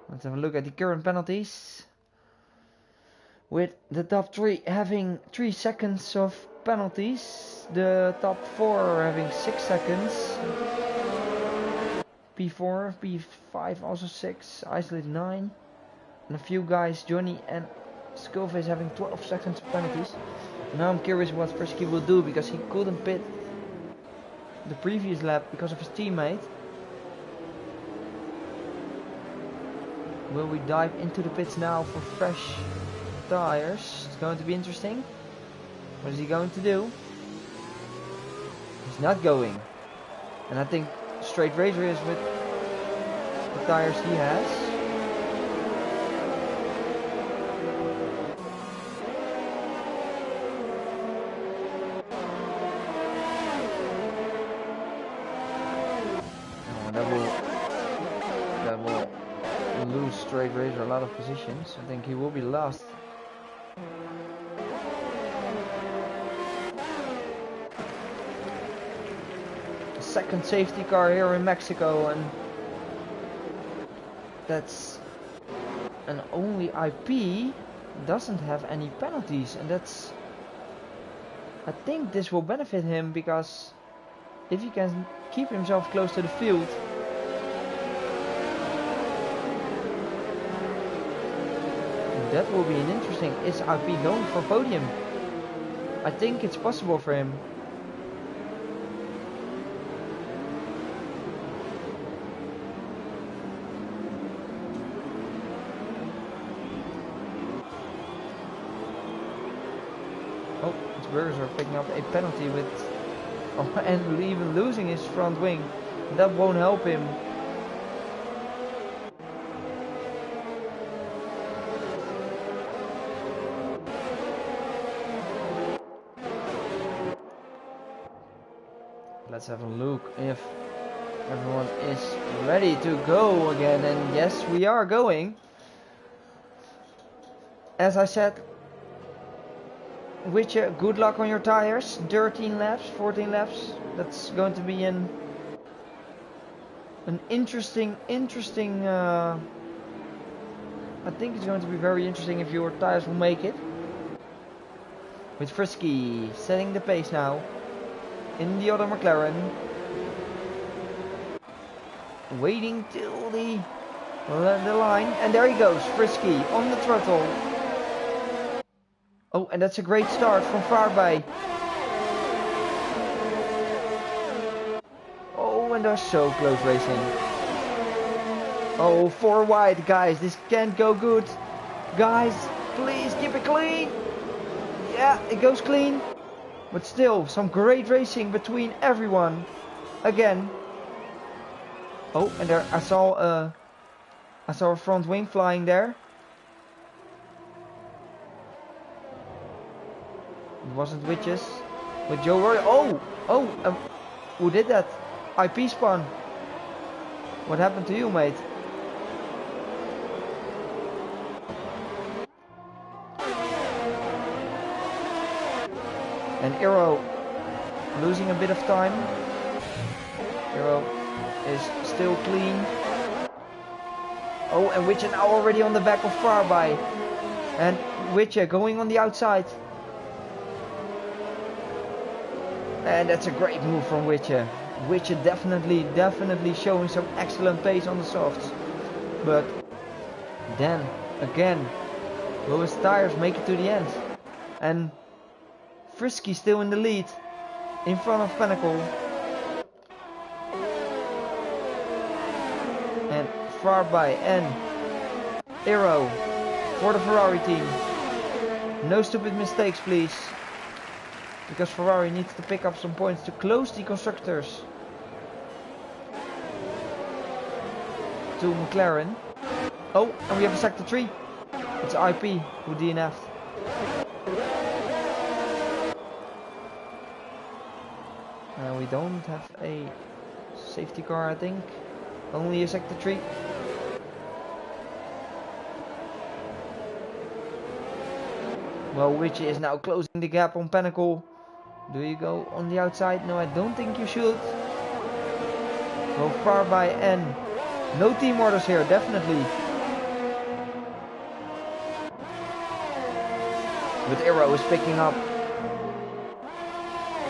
Let's have a look at the current penalties. With the top 3 having 3 seconds of penalties. The top 4 having 6 seconds. P4, P5 also 6. Isolate 9. And a few guys, Johnny and Skullface, having 12 seconds of penalties. Now I'm curious what Frisky will do because he couldn't pit the previous lap because of his teammate. Will we dive into the pits now for fresh tires? It's going to be interesting. What is he going to do? He's not going. And I think straight razor is with the tires he has. Oh, that will lose straight razor a lot of positions. I think he will be last. Second safety car here in Mexico, and that's an only IP doesn't have any penalties, and that's, I think this will benefit him because if he can keep himself close to the field, that will be an interesting. Is IP going for podium? I think it's possible for him. Oh, his burgers are picking up a penalty with, and even losing his front wing. That won't help him. Let's have a look if everyone is ready to go again, and yes, we are going. As I said, Witcher, good luck on your tires. 13 laps, 14 laps. That's going to be an interesting. I think it's going to be very interesting if your tires will make it. With Frisky setting the pace now. In the other McLaren, waiting till the line, and there he goes, Frisky on the throttle. Oh, and that's a great start from Fairby. Oh, and they're so close racing. Oh, 4 wide, guys, this can't go good. Guys, please keep it clean. Yeah, it goes clean. But still, some great racing between everyone. Again. Oh, and there I saw a front wing flying there. It wasn't Witches. With Joe Roy. Who did that? IP spun. What happened to you, mate? And Arrow losing a bit of time. Arrow is still clean. Oh, and Witcher now already on the back of Fairby. And Witcher going on the outside. And that's a great move from Witcher. Witcher definitely showing some excellent pace on the softs. But then again, will his tires make it to the end? And Frisky still in the lead in front of Pinnacle. And far by and Aero for the Ferrari team. No stupid mistakes, please. Because Ferrari needs to pick up some points to close the constructors to McLaren. Oh, and we have a sector 3. It's IP who DNF'd. We don't have a safety car, I think. Only a sector 3. Well, Witcher is now closing the gap on Pinnacle. Do you go on the outside? No, I don't think you should. Go far by N. No team orders here, definitely. But Aero is picking up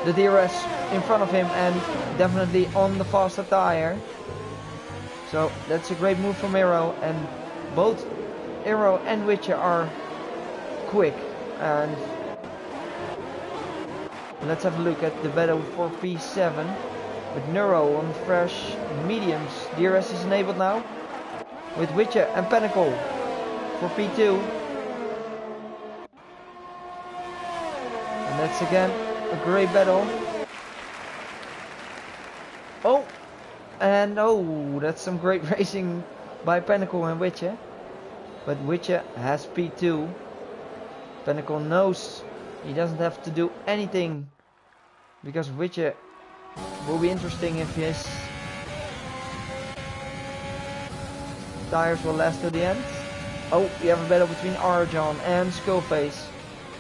the DRS in front of him and definitely on the faster tire. So that's a great move from Aero, and both Aero and Witcher are quick. And let's have a look at the battle for P7 with Neuro on fresh mediums. DRS is enabled now with Witcher and Pinnacle for P2. And that's again a great battle. Oh, and oh, that's some great racing by Pinnacle and Witcher. But Witcher has P2. Pinnacle knows he doesn't have to do anything, because Witcher will be interesting if his tires will last to the end. Oh, we have a battle between Arjan and Skullface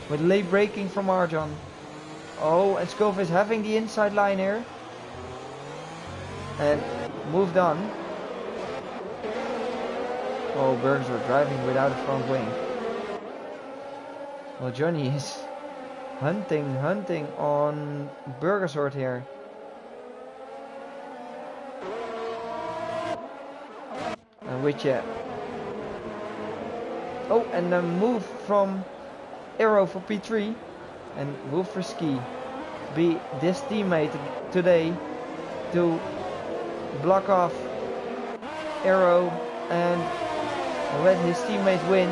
with late braking from Arjan. Oh, and Skullface having the inside line here and moved on. Oh, Burgers were driving without a front wing. Well, Johnny is hunting on Burgersort here. And Witcher. Oh, and a move from Aero for P3. And will Frisky be this teammate today to block off Aero and let his teammate win?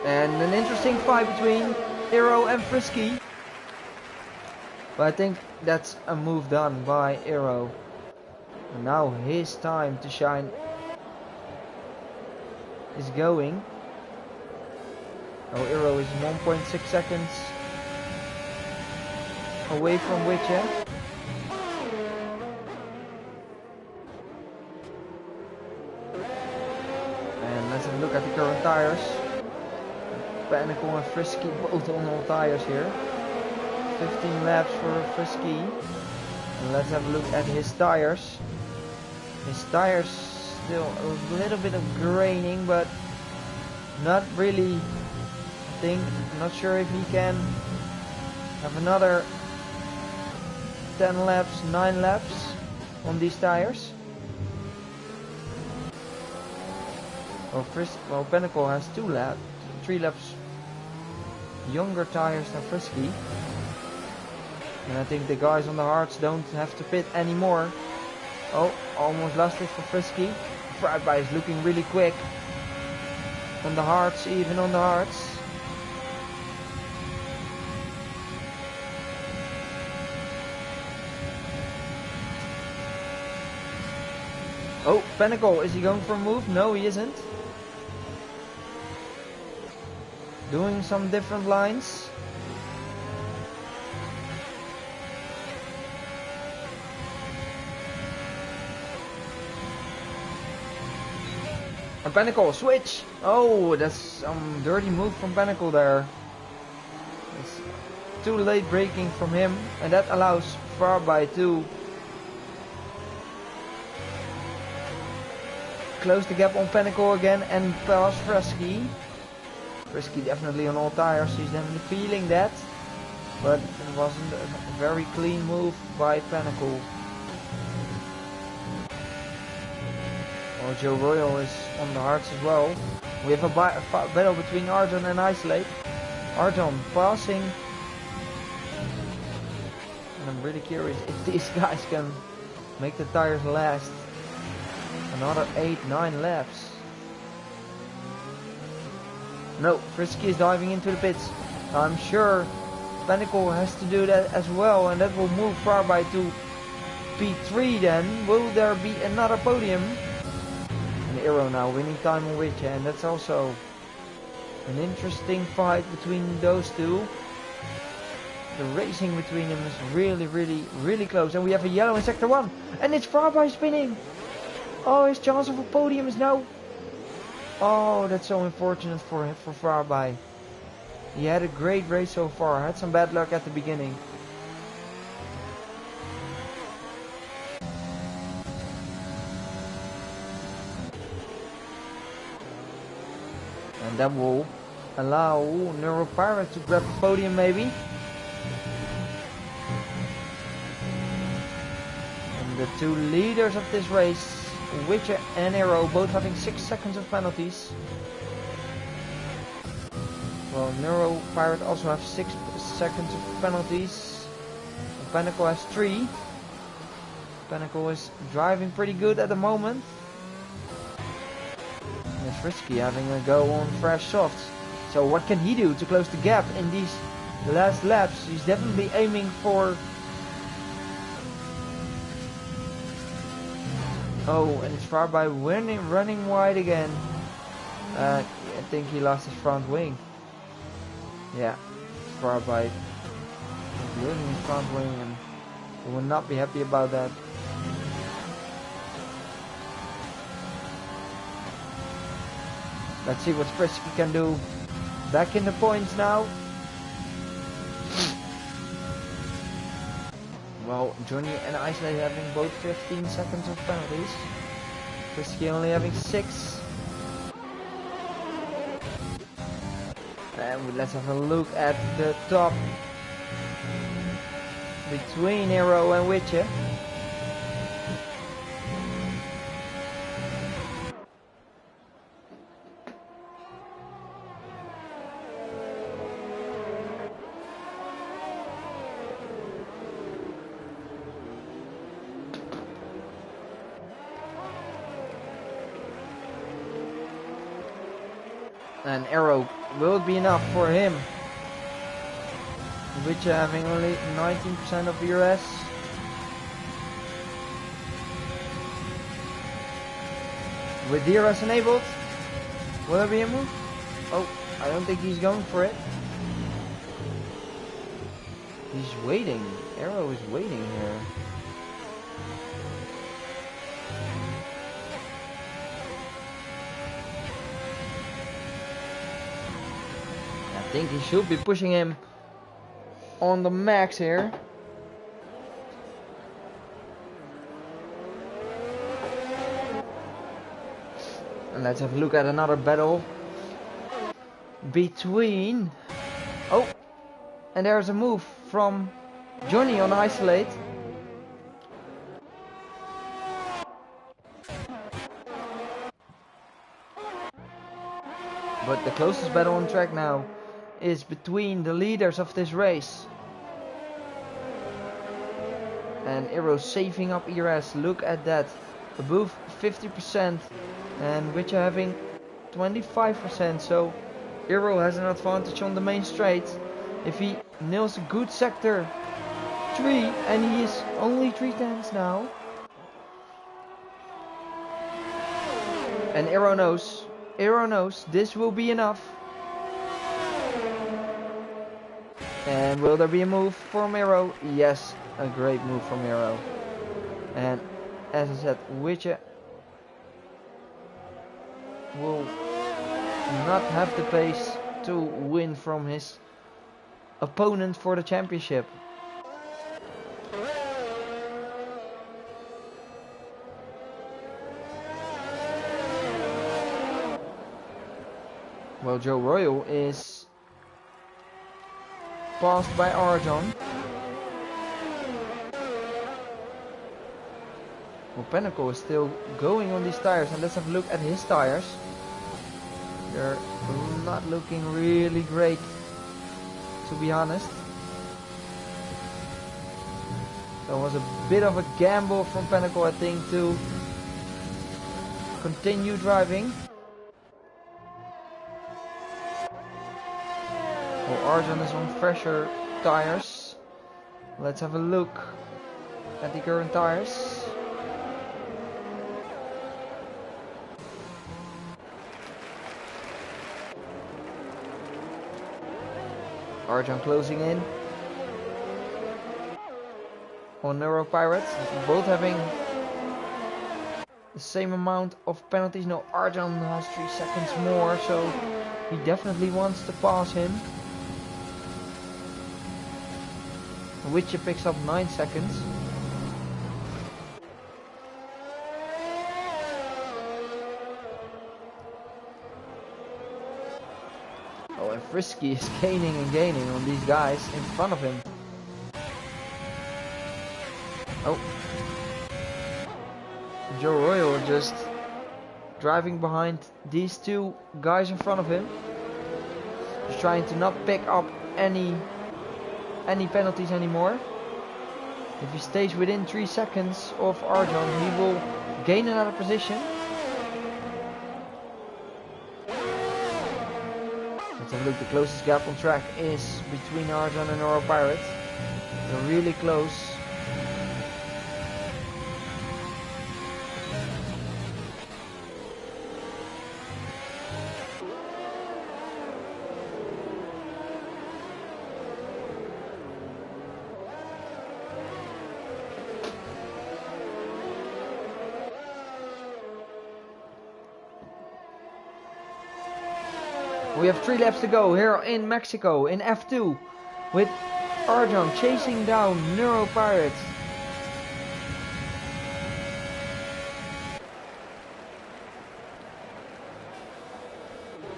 And an interesting fight between Aero and Frisky. But I think that's a move done by Aero. And now his time to shine is going. Oh, Aero is 1.6 seconds away from Witcher. And let's have a look at the current tires. Pinnacle and Frisky both on all tires here. 15 laps for Frisky. And let's have a look at his tires. His tires still a little bit of graining, but not really. I think, not sure if he can have another 10 laps, 9 laps on these tires. Well, Pinnacle has 3 laps younger tires than Frisky. And I think the guys on the hards don't have to pit anymore. Oh, almost lost it for Frisky. Fryby is looking really quick on the hards, even on the hards. Oh, Pinnacle, is he going for a move? No, he isn't. Doing some different lines. And Pinnacle, switch! Oh, that's some dirty move from Pinnacle there. It's too late braking from him, and that allows Fryby to close the gap on Pinnacle again and pass Fresky. Fresky definitely on all tires, he's definitely feeling that. But it wasn't a very clean move by Pinnacle. Well, Joe Royal is on the hards as well. We have a battle between Arton and Isolate. Arton passing. And I'm really curious if these guys can make the tires last another 8-9 laps. No, Frisky is diving into the pits. I'm sure Pinnacle has to do that as well, and that will move Farby to P3 then. Will there be another podium? And Aero now winning time on Witcher, and that's also an interesting fight between those two. The racing between them is really close, and we have a yellow in sector 1, and it's Farby spinning. Oh, his chance of a podium is now. Oh, that's so unfortunate for Farby. He had a great race so far, had some bad luck at the beginning. And that will allow Neuropirate to grab a podium maybe. And the two leaders of this race, Witcher and Aero, both having 6 seconds of penalties. Well, Neuro Pirate also have 6 seconds of penalties. And Pinnacle has 3. Pinnacle is driving pretty good at the moment. And it's Frisky having a go on fresh softs. So what can he do to close the gap in these last laps? He's definitely aiming for... Oh, and it's Farby running wide again. I think he lost his front wing. Yeah, Farby losing his front wing, and he will not be happy about that. Let's see what Frisky can do. Back in the points now. Well, Johnny and Isolate having both 15 seconds of penalties. Frisky only having 6. And let's have a look at the top between Aero and Witcher. And Aero, will it be enough for him? Witcher having only 19% of ERS. With DRS enabled, will there be a move? Oh, I don't think he's going for it. He's waiting. Aero is waiting here. I think he should be pushing him on the max here. And let's have a look at another battle between... Oh, and there's a move from Johnny on Isolate. But the closest battle on track now is between the leaders of this race. And Aero saving up ERS, look at that, above 50%, and Witcher having 25%, so Aero has an advantage on the main straight. If he nails a good sector 3, and he is only 3 tenths now. And Aero knows this will be enough. And will there be a move from Aero? Yes, a great move from Aero. And as I said, Witcher will not have the pace to win from his opponent for the championship. Well, Joe Royal is passed by Arjan. Well, Pinnacle is still going on these tires, and let's have a look at his tires. They're not looking really great, to be honest. That was a bit of a gamble from Pinnacle, I think, to continue driving. Well, Arjan is on fresher tires. Let's have a look at the current tires. Arjan closing in on Neuro Pirates, both having the same amount of penalties. No, Arjan has 3 seconds more, so he definitely wants to pass him. Witcher picks up 9 seconds. Oh, and Frisky is gaining and gaining on these guys in front of him. Oh. Joe Royal just driving behind these two guys in front of him. Just trying to not pick up any penalties anymore. If he stays within 3 seconds of Arjan, he will gain another position. Let's have a look. The closest gap on track is between Arjan and Neuro Pirate. They're really close. We have 3 laps to go here in Mexico in F2 with Arjan chasing down Neuro Pirate.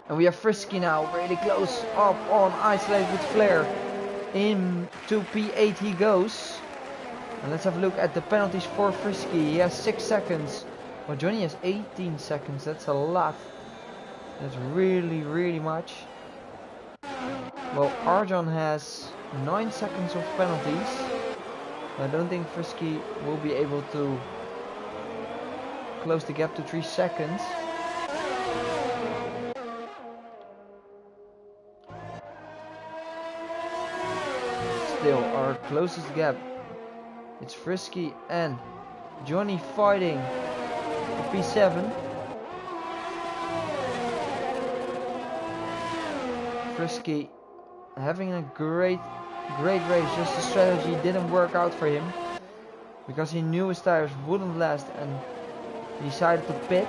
And we have Frisky now really close up on Isolate with Flare. Into P8 he goes. And let's have a look at the penalties for Frisky. He has 6 seconds. Well, Johnny has 18 seconds. That's a lot. That's really much. Well, Arjan has 9 seconds of penalties. I don't think Frisky will be able to close the gap to 3 seconds. Still, our closest gap. It's Frisky and Johnny fighting for P7. Frisky having a great race, just the strategy didn't work out for him because he knew his tires wouldn't last and he decided to pit.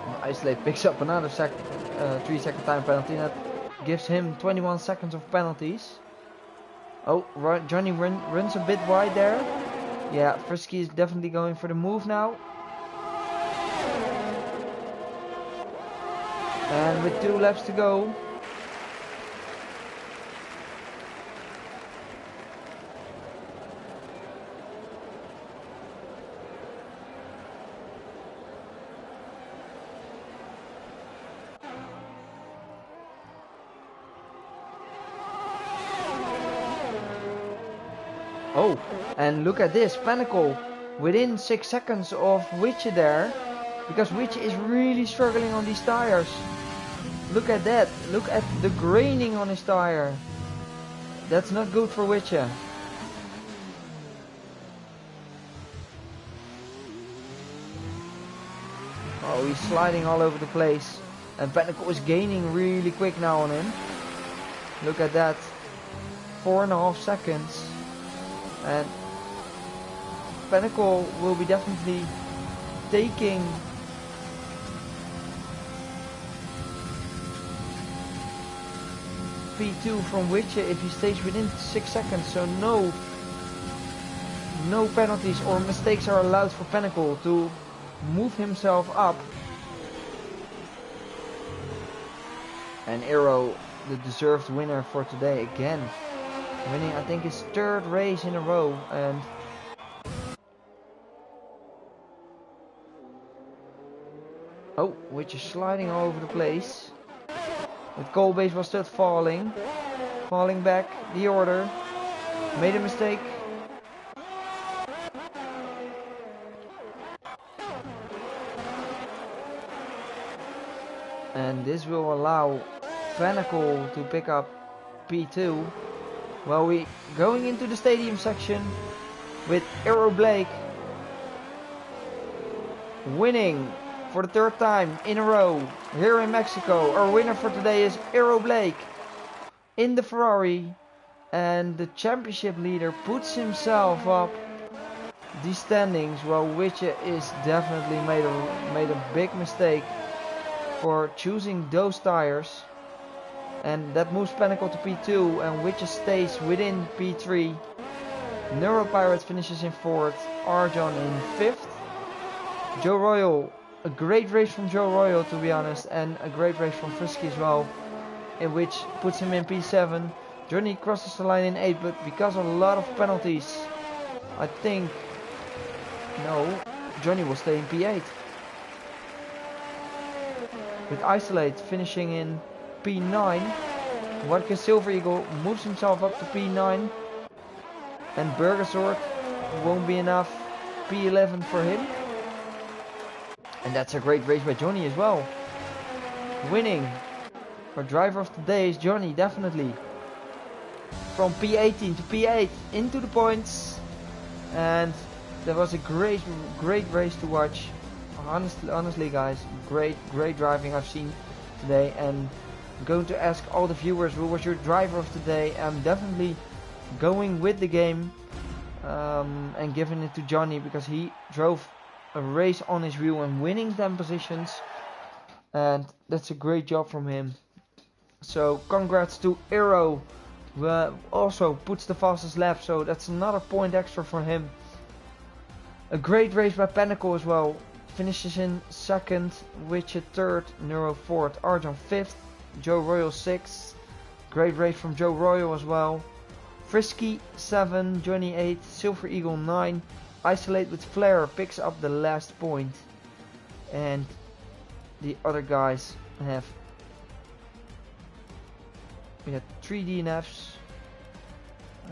And Isolate picks up another 3 second time penalty, and that gives him 21 seconds of penalties. Oh, Johnny runs a bit wide there. Yeah, Frisky is definitely going for the move now. And with 2 laps to go. Oh, and look at this, Pinnacle within 6 seconds of Witcher there, because Witcher is really struggling on these tires. Look at that, look at the graining on his tire. That's not good for Witcher. Oh, he's sliding all over the place, and Pinnacle is gaining really quick now on him. Look at that, 4.5 seconds. And Pinnacle will be definitely taking P2 from Witcher if he stays within 6 seconds. So no no penalties or mistakes are allowed for Pinnacle to move himself up. And Aero, the deserved winner for today again, winning I think his 3rd race in a row. And oh, which is sliding all over the place. With Colbase was still falling back. The order made a mistake. And this will allow Pinnacle to pick up P2. Well, we going into the stadium section with Aero Blake winning for the 3rd time in a row here in Mexico. Our winner for today is Aero Blake in the Ferrari, and the championship leader puts himself up the standings. Well, Witcher is definitely made a big mistake for choosing those tires, and that moves Pinnacle to P2 and Witcher stays within P3. Neuropirates finishes in 4th, Arjon in 5th. Joe Royal, a great race from Joe Royal to be honest, and a great race from Frisky as well, in which puts him in P7. Johnny crosses the line in 8th, but because of a lot of penalties, I think, no, Johnny will stay in P8. With Isolate finishing in P9, Wadka Silver Eagle moves himself up to P9, and Burgersort won't be enough, P11 for him. And that's a great race by Johnny as well. Winning. Our driver of the day is Johnny, definitely. From P18 to P8 into the points. And that was a great race to watch. Honestly guys, great driving I've seen today. And I'm going to ask all the viewers, who was your driver of the day? I'm definitely going with the game and giving it to Johnny, because he drove a race on his wheel and winning 10 positions, and that's a great job from him. So congrats to Aero, who also puts the fastest lap, so that's another point extra for him. A great race by Pinnacle as well, finishes in 2nd, Witcher 3rd, Neuro 4th, Arjon 5th, Joe Royal 6th. Great race from Joe Royal as well. Frisky 7, Johnny 8, Silver Eagle 9. Isolate with Flare picks up the last point, and the other guys have, we had 3 DNFs.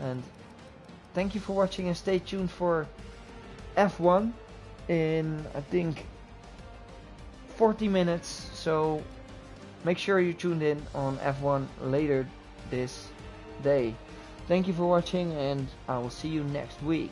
And thank you for watching, and stay tuned for F1 in I think 40 minutes, so make sure you tuned in on F1 later this day. Thank you for watching, and I will see you next week.